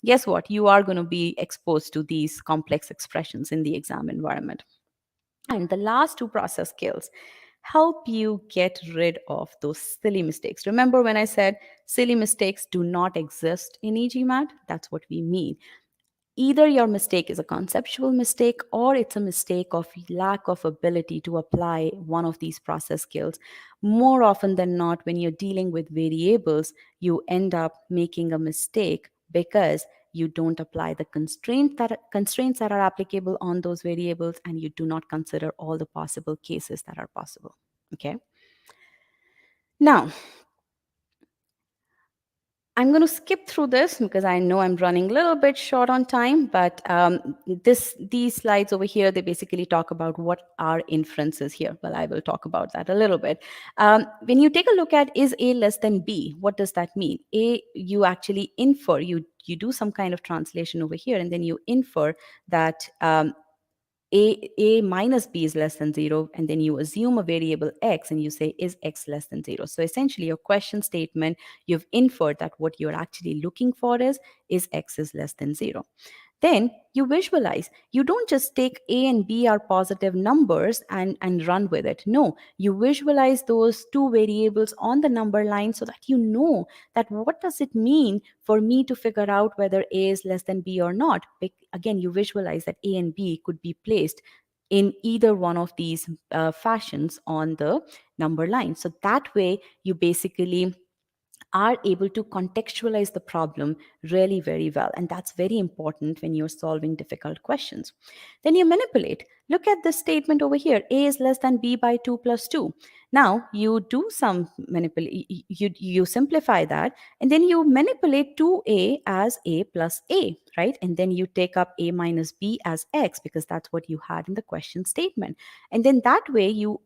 guess what? You are going to be exposed to these complex expressions in the exam environment. And the last 2 process skills help you get rid of those silly mistakes. Remember when I said silly mistakes do not exist in e-GMAT? That's what we mean. Either your mistake is a conceptual mistake, or it's a mistake of lack of ability to apply one of these process skills. More often than not, when you're dealing with variables, you end up making a mistake because you don't apply the constraints that are applicable on those variables, and you do not consider all the possible cases that are possible. Okay. Now, I'm going to skip through this because I know I'm running a little bit short on time, but these slides over here, they basically talk about what are inferences here. Well, I will talk about that a little bit. When you take a look at is A less than B, what does that mean? A, you actually infer, you do some kind of translation over here, and then you infer that a minus b is less than 0, and then you assume a variable x and you say is x less than 0. So essentially your question statement, you've inferred that what you're actually looking for is x is less than 0. Then you visualize. You don't just take A and B are positive numbers and run with it. No, you visualize those 2 variables on the number line so that you know that what does it mean for me to figure out whether A is less than B or not. Again, you visualize that A and B could be placed in either one of these fashions on the number line. So that way you basically are able to contextualize the problem really very well. And that's very important when you're solving difficult questions. Then you manipulate. Look at this statement over here. A is less than B by 2 plus 2. Now you do some manipulate, you simplify that, and then you manipulate 2A as A plus A, right? And then you take up A minus B as X, because that's what you had in the question statement. And then that way you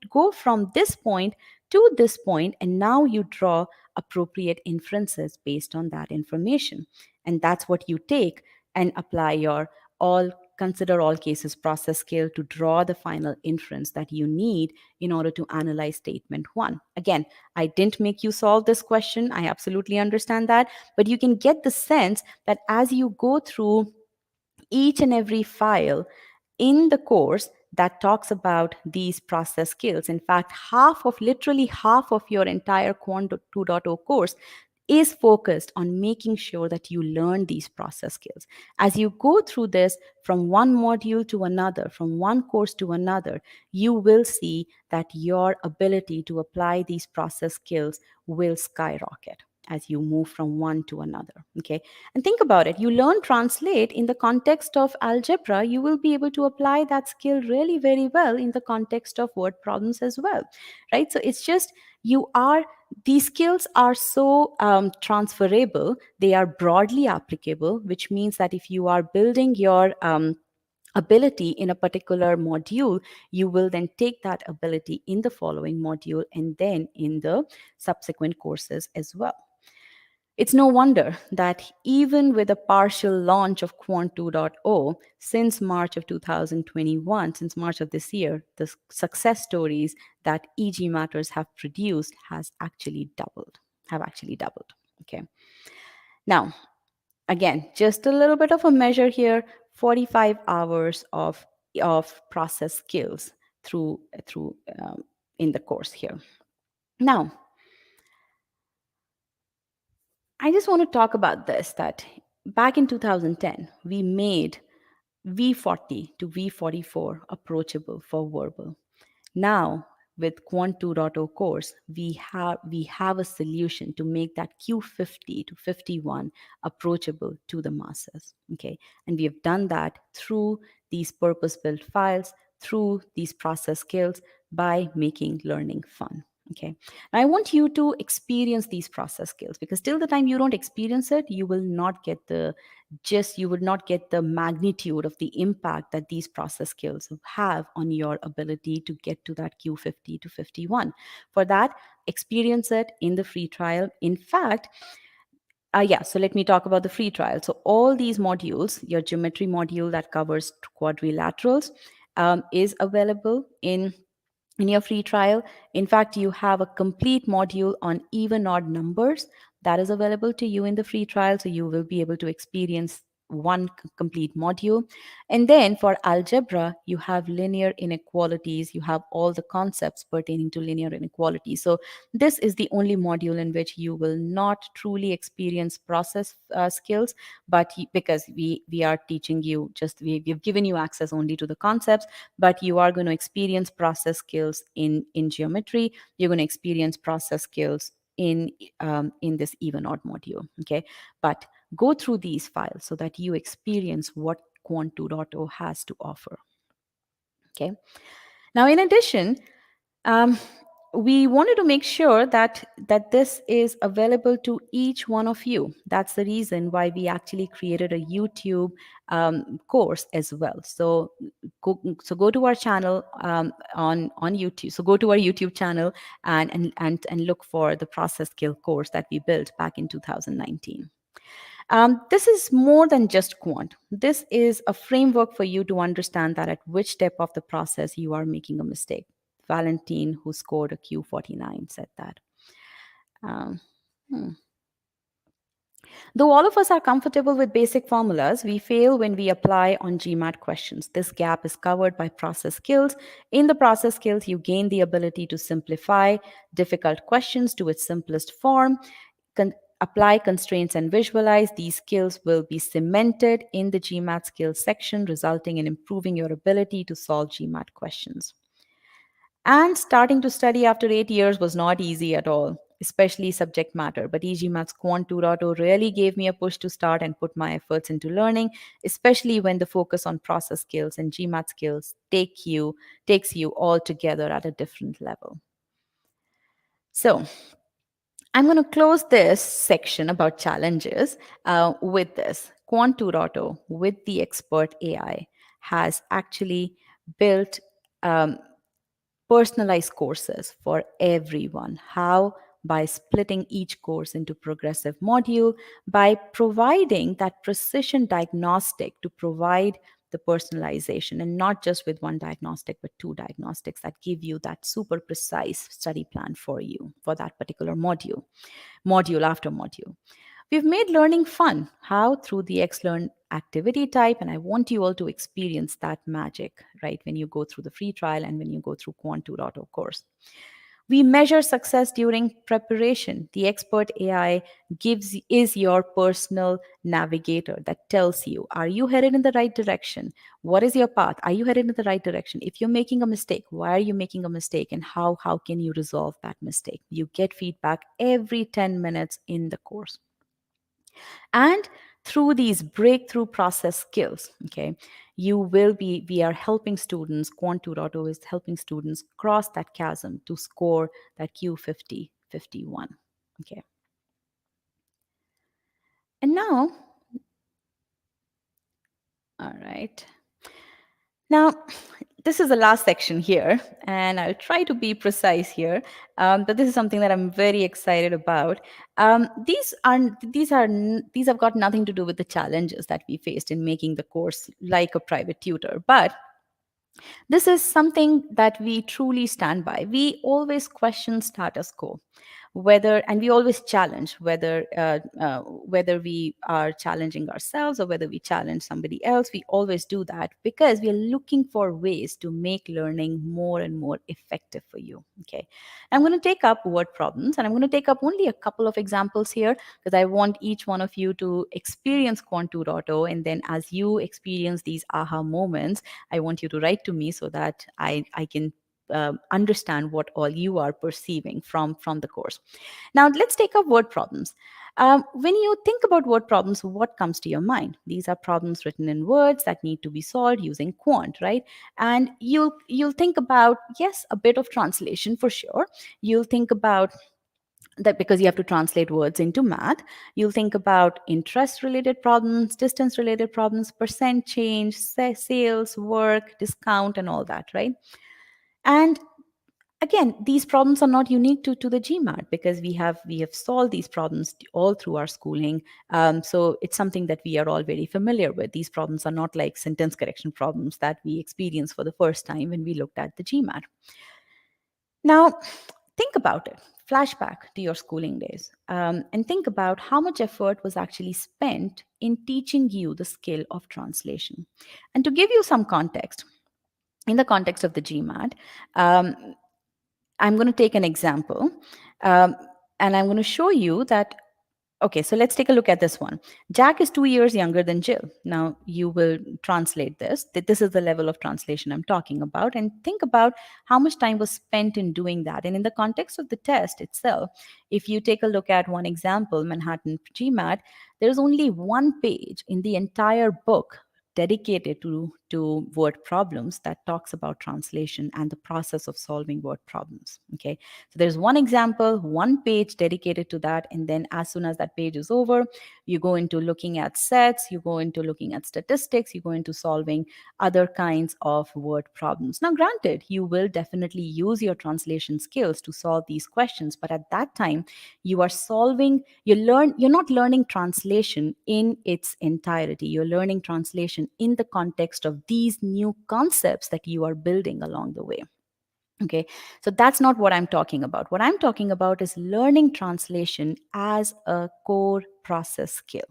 go from this point to this point, and now you draw appropriate inferences based on that information. And that's what you take and apply your all consider all cases process skill to draw the final inference that you need in order to analyze statement 1. Again, I didn't make you solve this question. I absolutely understand that. But you can get the sense that as you go through each and every file in the course, that talks about these process skills. In fact, literally half of your entire Quant 2.0 course is focused on making sure that you learn these process skills. As you go through this from one module to another, from one course to another, you will see that your ability to apply these process skills will skyrocket as you move from one to another. Okay. And think about it. You learn translate in the context of algebra, you will be able to apply that skill really very well in the context of word problems as well. Right. So it's just you are these skills are so transferable, they are broadly applicable, which means that if you are building your ability in a particular module, you will then take that ability in the following module and then in the subsequent courses as well. It's no wonder that even with a partial launch of Quant 2.0 since March of 2021, since March of this year, the success stories that e-GMATers have produced have actually doubled. Okay. Now, again, just a little bit of a measure here, 45 hours of process skills through in the course here. Now, I just want to talk about this that back in 2010, we made V40 to V44 approachable for verbal. Now, with Quant 2.0 course, we have a solution to make that Q50 to 51 approachable to the masses. Okay, and we have done that through these purpose-built files, through these process skills, by making learning fun. Okay, now I want you to experience these process skills, because till the time you don't experience it, you will not get the you would not get the magnitude of the impact that these process skills have on your ability to get to that Q50 to 51. For that, experience it in the free trial. In fact, so let me talk about the free trial. So all these modules, your geometry module that covers quadrilaterals, is available in your free trial. In fact, you have a complete module on even odd numbers that is available to you in the free trial. So you will be able to experience one complete module. And then for algebra, you have linear inequalities. You have all the concepts pertaining to linear inequalities. So this is the only module in which you will not truly experience process skills, but because we are teaching you we've given you access only to the concepts, but you are going to experience process skills in geometry. You're going to experience process skills in this even odd module. Okay, but go through these files so that you experience what Quant 2.0 has to offer. Okay, now in addition, um, we wanted to make sure that this is available to each one of you. That's the reason why we actually created a YouTube course as well. So go to our channel on YouTube. So go to our YouTube channel and look for the process skill course that we built back in 2019. This is more than just quant. This is a framework for you to understand that at which step of the process you are making a mistake. Valentine, who scored a Q49, said that. Um, hmm. Though all of us are comfortable with basic formulas, we fail when we apply on GMAT questions. This gap is covered by process skills. In the process skills, you gain the ability to simplify difficult questions to its simplest form, apply constraints and visualize. These skills will be cemented in the GMAT skills section, resulting in improving your ability to solve GMAT questions. And starting to study after 8 years was not easy at all, especially subject matter. But e-GMAT's Quant 2.0 really gave me a push to start and put my efforts into learning, especially when the focus on process skills and GMAT skills takes you all together at a different level. So I'm going to close this section about challenges with this. Quant 2.0 with the expert AI has actually built personalized courses for everyone. How? By splitting each course into progressive module, by providing that precision diagnostic to provide the personalization, and not just with one diagnostic, but two diagnostics that give you that super precise study plan for you for that particular module after module. We've made learning fun. How? Through the XLearn activity type. And I want you all to experience that magic, right? When you go through the free trial and when you go through Quant 2.0 course. We measure success during preparation. The expert AI is your personal navigator that tells you, are you headed in the right direction? What is your path? Are you headed in the right direction? If you're making a mistake, why are you making a mistake, and how can you resolve that mistake? You get feedback every 10 minutes in the course. And through these breakthrough process skills, okay, we are helping students, Quant 2.0 is helping students cross that chasm to score that Q50 51. Okay. And now, all right. Now, this is the last section here, and I'll try to be precise here. But this is something that I'm very excited about. These have got nothing to do with the challenges that we faced in making the course like a private tutor, but this is something that we truly stand by. We always question status quo, and we always challenge whether we are challenging ourselves or whether we challenge somebody else. We always do that because we are looking for ways to make learning more and more effective for you. Okay, I'm going to take up word problems, and I'm going to take up only a couple of examples here because I want each one of you to experience Quant 2.0, and then as you experience these aha moments, I want you to write to me so that I can understand what all you are perceiving from the course. Now, let's take up word problems. When you think about word problems, what comes to your mind? These are problems written in words that need to be solved using quant, right? And you'll think about, yes, a bit of translation for sure. You'll think about that because you have to translate words into math. You'll think about interest related problems, distance related problems, percent change, sales, work, discount, and all that, right? And again, these problems are not unique to the GMAT because we have solved these problems all through our schooling. So it's something that we are all very familiar with. These problems are not like sentence correction problems that we experience for the first time when we looked at the GMAT. Now, think about it. Flashback to your schooling days, and think about how much effort was actually spent in teaching you the skill of translation. And to give you some context, in the context of the GMAT, I'm going to take an example, um, and I'm going to show you that. Okay, so let's take a look at this one. Jack is 2 years younger than Jill. Now, you will translate this. This is the level of translation I'm talking about. And think about how much time was spent in doing that. And in the context of the test itself, if you take a look at one example, Manhattan GMAT, there's only one page in the entire book dedicated to word problems that talks about translation and the process of solving word problems. Okay, so there's one example, one page dedicated to that, and then as soon as that page is over, you go into looking at sets, you go into looking at statistics, you go into solving other kinds of word problems. Now, granted, you will definitely use your translation skills to solve these questions, but at that time, you're not learning translation in its entirety. You're learning translation in the context of these new concepts that you are building along the way. Okay, so that's not what I'm talking about. What I'm talking about is learning translation as a core process skill.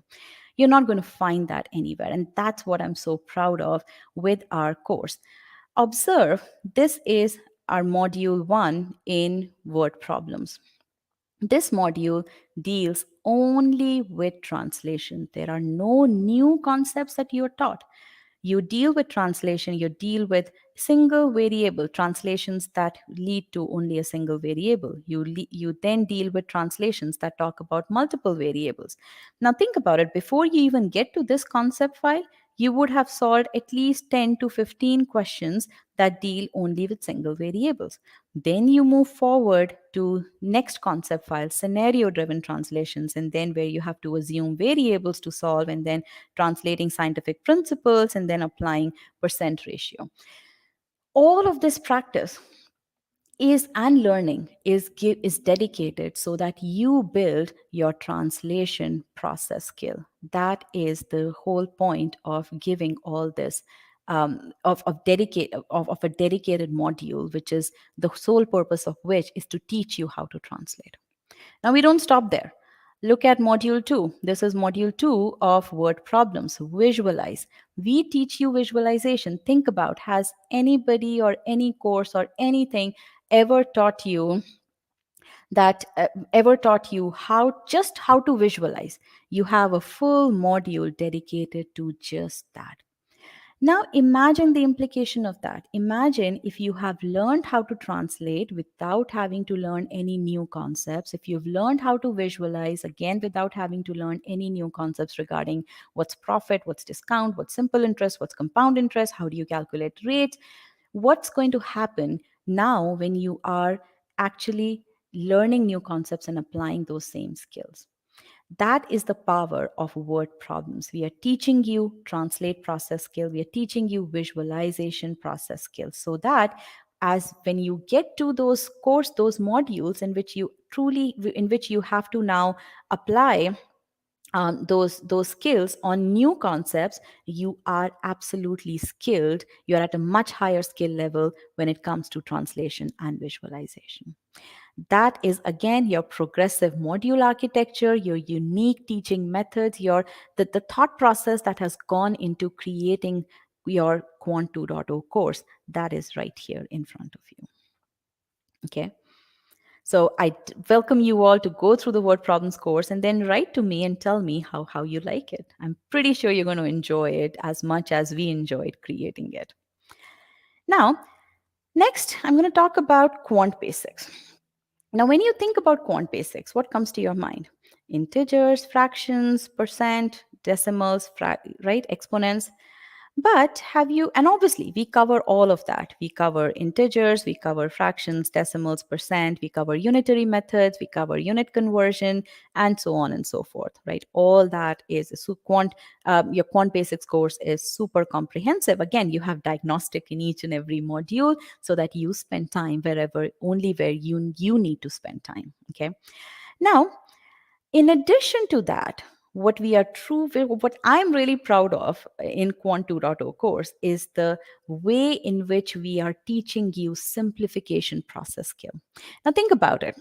You're not going to find that anywhere. And that's what I'm so proud of with our course. Observe, this is our module 1 in word problems. This module deals only with translation. There are no new concepts that you are taught. You deal with translation, you deal with single variable translations that lead to only a single variable. You then deal with translations that talk about multiple variables. Now think about it, before you even get to this concept file, you would have solved at least 10 to 15 questions that deal only with single variables. Then you move forward to next concept file, scenario driven translations, and then where you have to assume variables to solve, and then translating scientific principles, and then applying percent ratio. All of this practice is dedicated so that you build your translation process skill. That is the whole point of giving all this, of a dedicated module, which is the sole purpose of which is to teach you how to translate. Now, we don't stop there. Look at module 2. This is module 2 of word problems. Visualize. We teach you visualization. Think about, has anybody or any course or anything ever taught you how to visualize? You have a full module dedicated to just that. Now, imagine the implication of that. Imagine if you have learned how to translate without having to learn any new concepts, if you've learned how to visualize again without having to learn any new concepts regarding what's profit, what's discount, what's simple interest, what's compound interest, how do you calculate rates, what's going to happen now when you are actually learning new concepts and applying those same skills? That is the power of word problems. We are teaching you translate process skill. We are teaching you visualization process skills so that as when you get to those modules in which you have to now apply those skills on new concepts, you are absolutely skilled. You are at a much higher skill level when it comes to translation and visualization. That is again your progressive module architecture, your unique teaching methods, the thought process that has gone into creating your Quant 2.0 course. That is right here in front of you. Okay. So welcome you all to go through the word problems course and then write to me and tell me how you like it. I'm pretty sure you're going to enjoy it as much as we enjoyed creating it. Now, next, I'm going to talk about quant basics. Now, when you think about quant basics, what comes to your mind? Integers, fractions, percent, decimals, right? Exponents. But and obviously, we cover all of that. We cover integers, we cover fractions, decimals, percent, we cover unitary methods, we cover unit conversion, and so on and so forth, right? All that is your quant basics course is super comprehensive. Again, you have diagnostic in each and every module so that you spend time only where you need to spend time, okay? Now, in addition to that, what I'm really proud of in Quant 2.0 course is the way in which we are teaching you simplification process skill. Now think about it.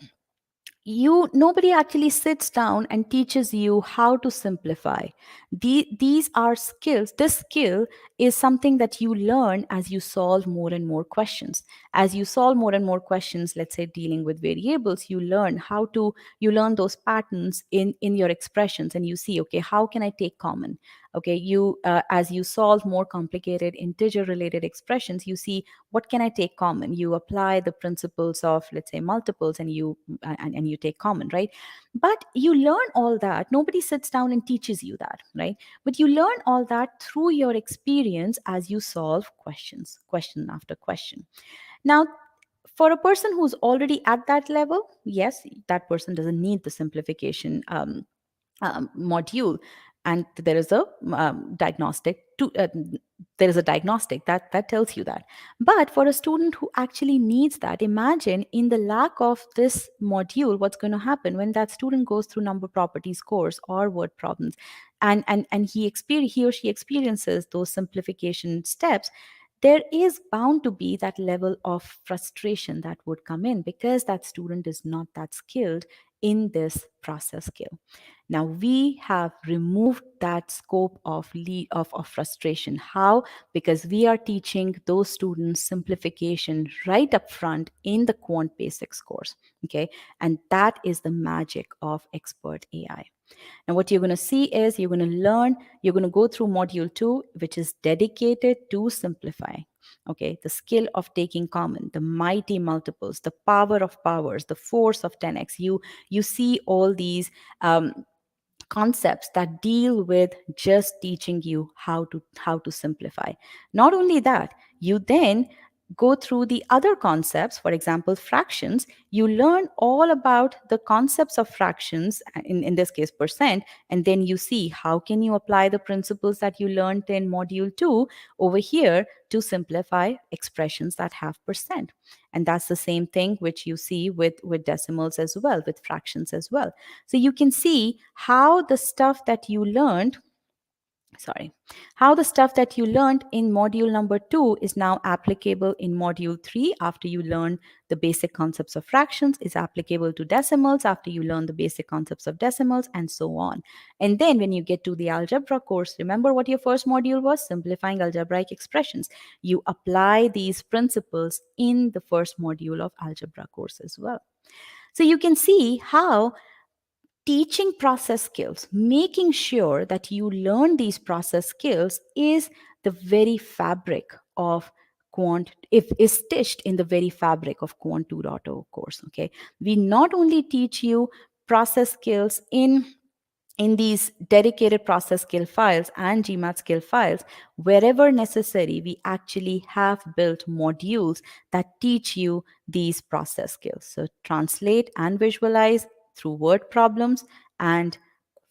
Nobody actually sits down and teaches you how to simplify. These are skills. This skill is something that you learn as you solve more and more questions. As you solve more and more questions, let's say dealing with variables, you learn those patterns in your expressions, and you see, okay, how can I take common? Okay, as you solve more complicated integer related expressions, you see, what can I take common? You apply the principles of, let's say, multiples, and you take common, right? But you learn all that. Nobody sits down and teaches you that, right? But you learn all that through your experience as you solve question after question. Now, for a person who's already at that level, yes, that person doesn't need the simplification module, and there is a diagnostic that tells you that. But for a student who actually needs that, imagine in the lack of this module, what's going to happen when that student goes through number properties course or word problems, and he or she experiences those simplification steps. There is bound to be that level of frustration that would come in because that student is not that skilled in this process skill. Now we have removed that scope of frustration. How? Because we are teaching those students simplification right up front in the Quant Basics course. Okay. And that is the magic of Expert AI. Now, what you're going to see is you're going to go through module 2, which is dedicated to simplify. Okay, the skill of taking common, the mighty multiples, the power of powers, the force of 10x. You see all these concepts that deal with just teaching you how to simplify. Not only that, you then go through the other concepts. For example, fractions. You learn all about the concepts of fractions, in this case percent, and then you see how can you apply the principles that you learned in module 2 over here to simplify expressions that have percent. And that's the same thing which you see with decimals as well, with fractions as well. So you can see how the stuff that you learned sorry, how the stuff that you learned in module number 2 is now applicable in module 3 after you learn the basic concepts of fractions, is applicable to decimals after you learn the basic concepts of decimals, and so on. And then when you get to the algebra course, remember what your first module was? Simplifying algebraic expressions. You apply these principles in the first module of algebra course as well. So you can see how teaching process skills, making sure that you learn these process skills is the very fabric of quant, if is stitched in the very fabric of quant 2.0 course. Okay, we not only teach you process skills in these dedicated process skill files and GMAT skill files, wherever necessary, we actually have built modules that teach you these process skills. So translate and visualize through word problems and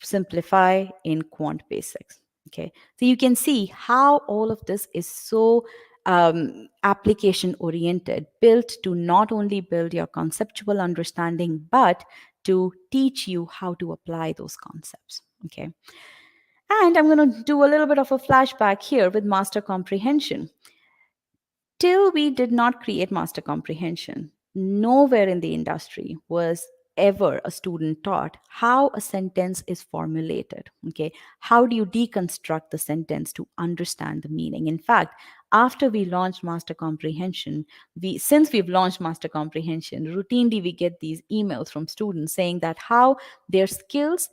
simplify in quant basics. Okay, so you can see how all of this is so application oriented, built to not only build your conceptual understanding, but to teach you how to apply those concepts. Okay. And I'm going to do a little bit of a flashback here with master comprehension. Till we did not create master comprehension, nowhere in the industry was ever a student taught how a sentence is formulated. Okay, how do you deconstruct the sentence to understand the meaning? In fact, after we launched master comprehension, since we've launched master comprehension, routinely we get these emails from students saying that how their skills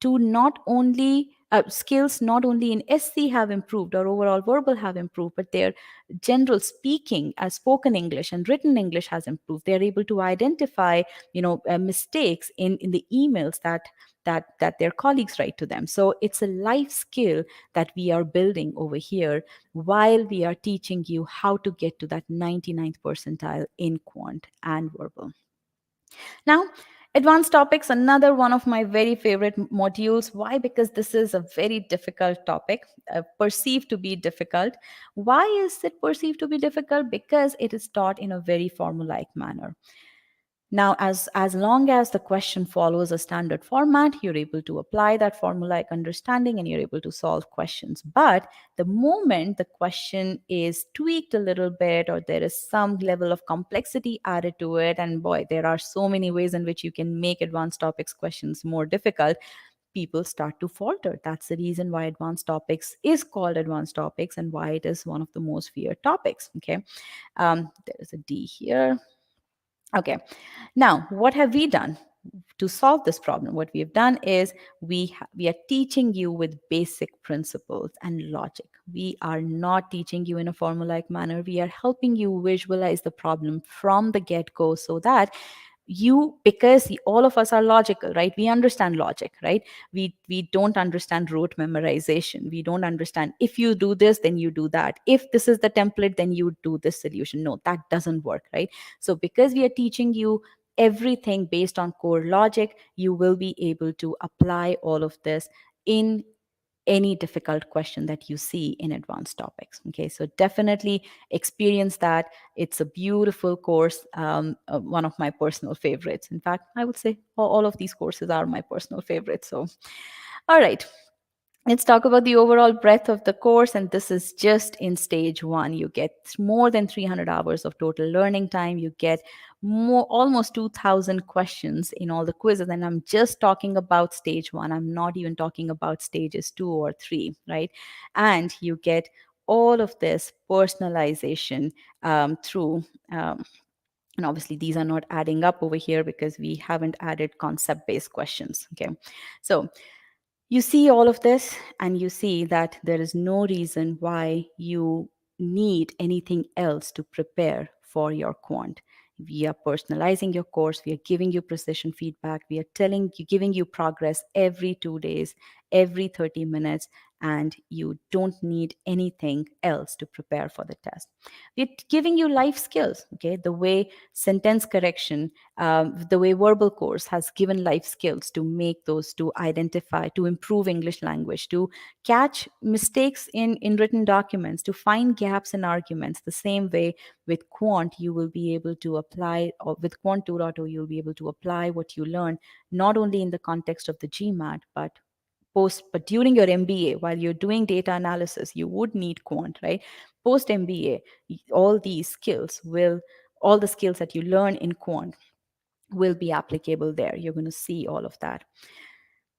to not only skills not only in SC have improved or overall verbal have improved, but their general speaking as spoken English and written English has improved. They're able to identify, mistakes in the emails that their colleagues write to them. So it's a life skill that we are building over here while we are teaching you how to get to that 99th percentile in quant and verbal. Now, advanced topics, another one of my very favorite modules. Why? Because this is a very difficult topic, perceived to be difficult. Why is it perceived to be difficult? Because it is taught in a very formulaic manner. Now, as long as the question follows a standard format, you're able to apply that formulaic understanding and you're able to solve questions. But the moment the question is tweaked a little bit or there is some level of complexity added to it, and boy, there are so many ways in which you can make advanced topics questions more difficult, people start to falter. That's the reason why advanced topics is called advanced topics and why it is one of the most feared topics. Okay, there is a D here. Okay, now what have we done to solve this problem? What we have done is we are teaching you with basic principles and logic. We are not teaching you in a formulaic manner. We are helping you visualize the problem from the get-go so that because all of us are logical, right? We understand logic, right? We don't understand rote memorization. We don't understand if you do this then you do that, if this is the template then you do this solution. No, that doesn't work, right? So because we are teaching you everything based on core logic, you will be able to apply all of this in any difficult question that you see in advanced topics. Okay, so definitely experience that. It's a beautiful course, one of my personal favorites. In fact, I would say all of these courses are my personal favorites. So, all right. Let's talk about the overall breadth of the course, and this is just in stage 1. You get more than 300 hours of total learning time. You get almost 2,000 questions in all the quizzes, and I'm just talking about stage 1. I'm not even talking about stages 2 or 3, right? And you get all of this personalization through. And obviously, these are not adding up over here because we haven't added concept based questions. Okay. So, you see all of this and you see that there is no reason why you need anything else to prepare for your quant. We are personalizing your course, we are giving you precision feedback, we are giving you progress every 2 days, every 30 minutes, and you don't need anything else to prepare for the test. We're giving you life skills, okay? The way sentence correction, the way verbal course has given life skills to make those, to identify, to improve English language, to catch mistakes in written documents, to find gaps in arguments. The same way with quant, you will be able to apply, or with quant 2.0, you'll be able to apply what you learn not only in the context of the GMAT, but but during your MBA, while you're doing data analysis, you would need quant, right? Post MBA, all these skills will, all the skills that you learn in quant will be applicable there. You're going to see all of that.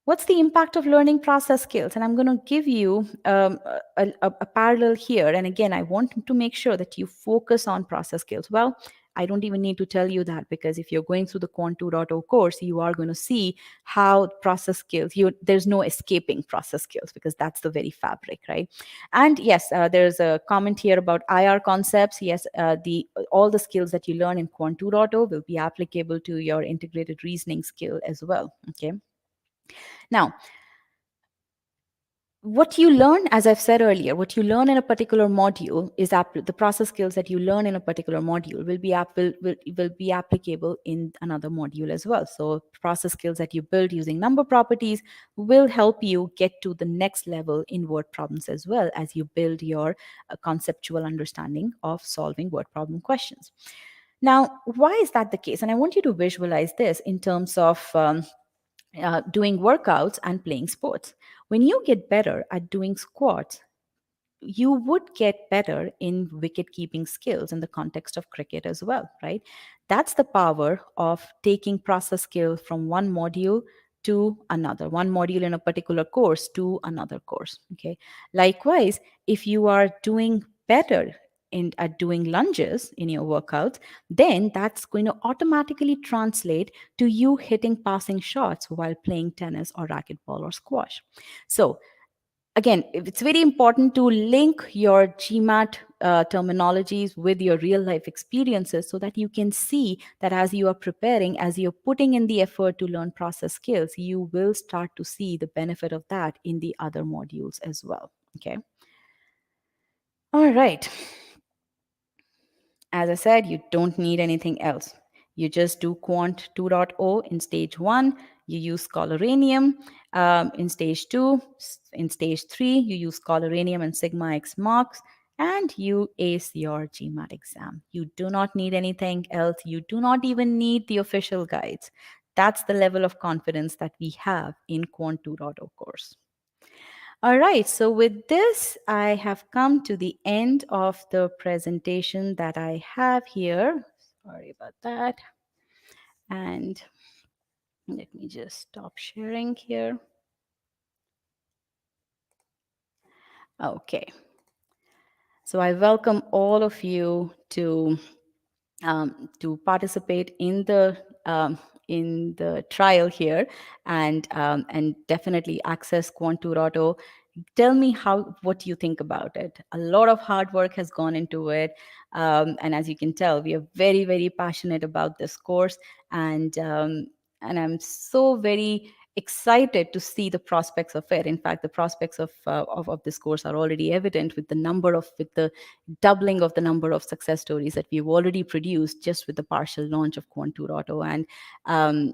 What's the impact of learning process skills? And I'm going to give you a parallel here. And again, I want to make sure that you focus on process skills. Well, I don't even need to tell you that, because if you're going through the Quant 2.0 course, you are going to see how process skills, there's no escaping process skills, because that's the very fabric, right? And yes, there's a comment here about IR concepts. Yes, all the skills that you learn in Quant 2.0 will be applicable to your integrated reasoning skill as well. Okay. Now, what you learn, as I've said earlier, what you learn in a particular module is the process skills that you learn in a particular module will be applicable in another module as well. So process skills that you build using number properties will help you get to the next level in word problems, as well as you build your conceptual understanding of solving word problem questions. Now, why is that the case? And I want you to visualize this in terms of doing workouts and playing sports. When you get better at doing squats, you would get better in wicket keeping skills in the context of cricket as well, right? That's the power of taking process skills from one module to another, one module in a particular course to another course. Okay. Likewise, if you are doing better at doing lunges in your workouts, then that's going to automatically translate to you hitting passing shots while playing tennis or racquetball or squash. So again, it's very important to link your GMAT terminologies with your real life experiences, so that you can see that as you are preparing, as you're putting in the effort to learn process skills, you will start to see the benefit of that in the other modules as well. Okay. All right. As I said, you don't need anything else. You just do Quant 2.0 in stage one. You use Scholaranium in stage two. In stage three, you use Scholaranium and Sigma X marks, and you ace your GMAT exam. You do not need anything else. You do not even need the official guides. That's the level of confidence that we have in Quant 2.0 course. All right, so with this, I have come to the end of the presentation that I have here. Sorry about that. And let me just stop sharing here. Okay. So I welcome all of you to participate in the trial here, and definitely access Quant 2.0. Tell me what you think about it. A lot of hard work has gone into it, and as you can tell, we are very, very passionate about this course, and I'm so very excited to see the prospects of it. In fact, the prospects of this course are already evident with the doubling of the number of success stories that we've already produced just with the partial launch of Quant 2.0. And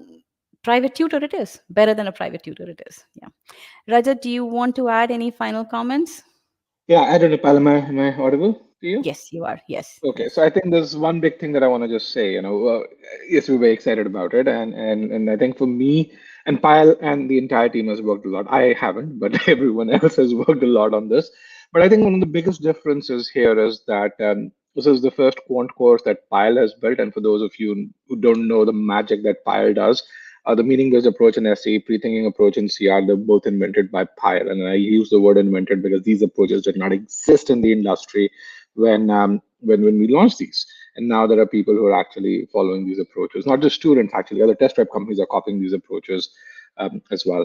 private tutor it is. Better than a private tutor it is. Yeah. Rajat, do you want to add any final comments? Yeah, I don't know, Pal, am I audible to you? Yes, you are. Yes, Okay, yes. so I think there's one big thing that I want to just say. Yes, we're very excited about it, and I think for me and Pyle and the entire team has worked a lot. I haven't, but everyone else has worked a lot on this. But I think one of the biggest differences here is that this is the first quant course that Pyle has built, and for those of you who don't know the magic that Pyle does, the meaning-based approach in SE, pre-thinking approach in CR, they're both invented by Pyle, and I use the word invented because these approaches did not exist in the industry when we launched these. And now there are people who are actually following these approaches, not just students, actually, other test prep companies are copying these approaches as well.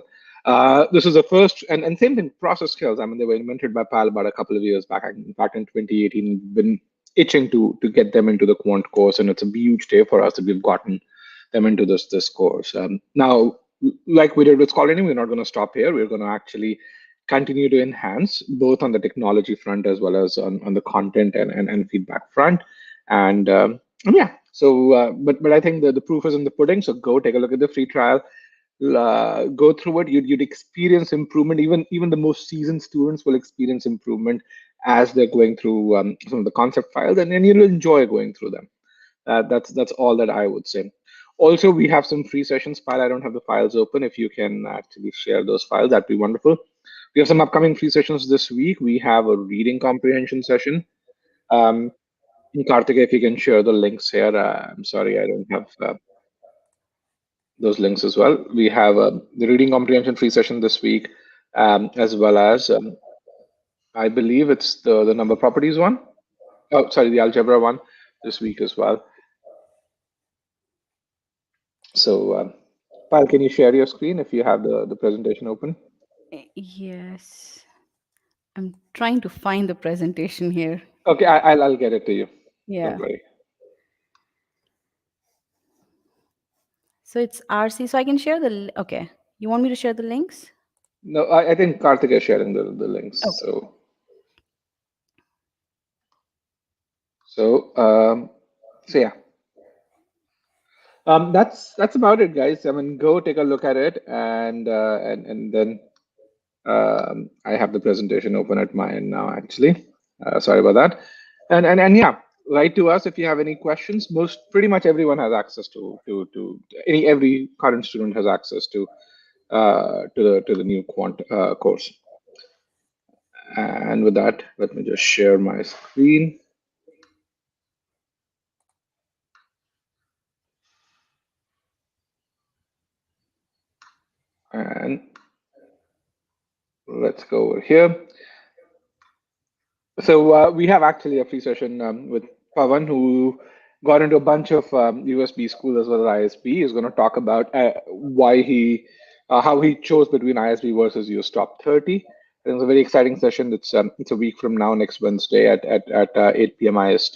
This is the first, and same thing, process skills. I mean, they were invented by PAL about a couple of years back. In fact, in 2018, been itching to get them into the quant course, and it's a huge day for us that we've gotten them into this course. Now, like we did with Scholarly, we're not going to stop here. We're going to actually continue to enhance both on the technology front as well as on the content and feedback front. And yeah, so but I think the proof is in the pudding. So go take a look at the free trial, go through it. You'd experience improvement. Even the most seasoned students will experience improvement as they're going through some of the concept files, and then you'll enjoy going through them. That's all that I would say. Also, we have some free sessions. Pile, I don't have the files open. If you can actually share those files, that'd be wonderful. We have some upcoming free sessions this week. We have a reading comprehension session. Um, Karthik, if you can share the links here. I'm sorry, I don't have those links as well. We have the reading comprehension free session this week, as well as I believe it's the number properties one. Oh, sorry, the algebra one this week as well. So, Pal, can you share your screen if you have the presentation open? Yes. I'm trying to find the presentation here. Okay, I'll get it to you. Don't Yeah. worry. So it's RC. So I can share the. Okay. You want me to share the links? No, I think Karthik is sharing the links. Okay. So, so yeah. That's about it, guys. I mean, go take a look at it, and then I have the presentation open at my end now. Actually, sorry about that. And yeah, write to us if you have any questions. Pretty much everyone has access to every current student has access to the new quant course. And with that, let me just share my screen. And let's go over here. So we have actually a free session with Pavan, who got into a bunch of USB school as well as ISB. Is going to talk about how he chose between ISB versus US Top 30. And it's a very exciting session. It's a week from now, next Wednesday at 8 p.m. IST.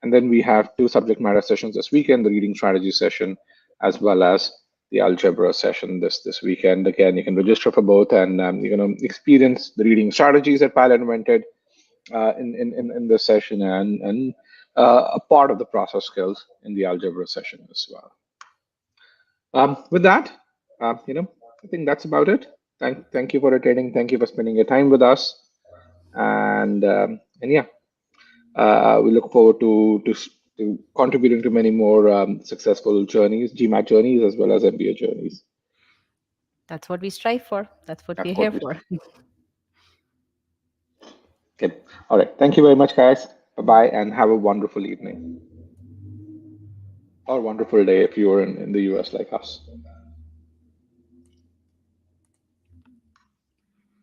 And then we have two subject matter sessions this weekend: the reading strategy session as well as the algebra session this weekend. Again, you can register for both, and you're going to experience the reading strategies that Pilot invented in this session, and a part of the process skills in the algebra session as well. With that, I think that's about it. Thank you for attending. Thank you for spending your time with us, and yeah, we look forward to contributing to many more successful journeys, GMAT journeys, as well as MBA journeys. That's what we strive for. That's what That's we're what here we. for. Okay. All right. Thank you very much, guys. Bye bye, and have a wonderful evening or wonderful day if you're in the US like us.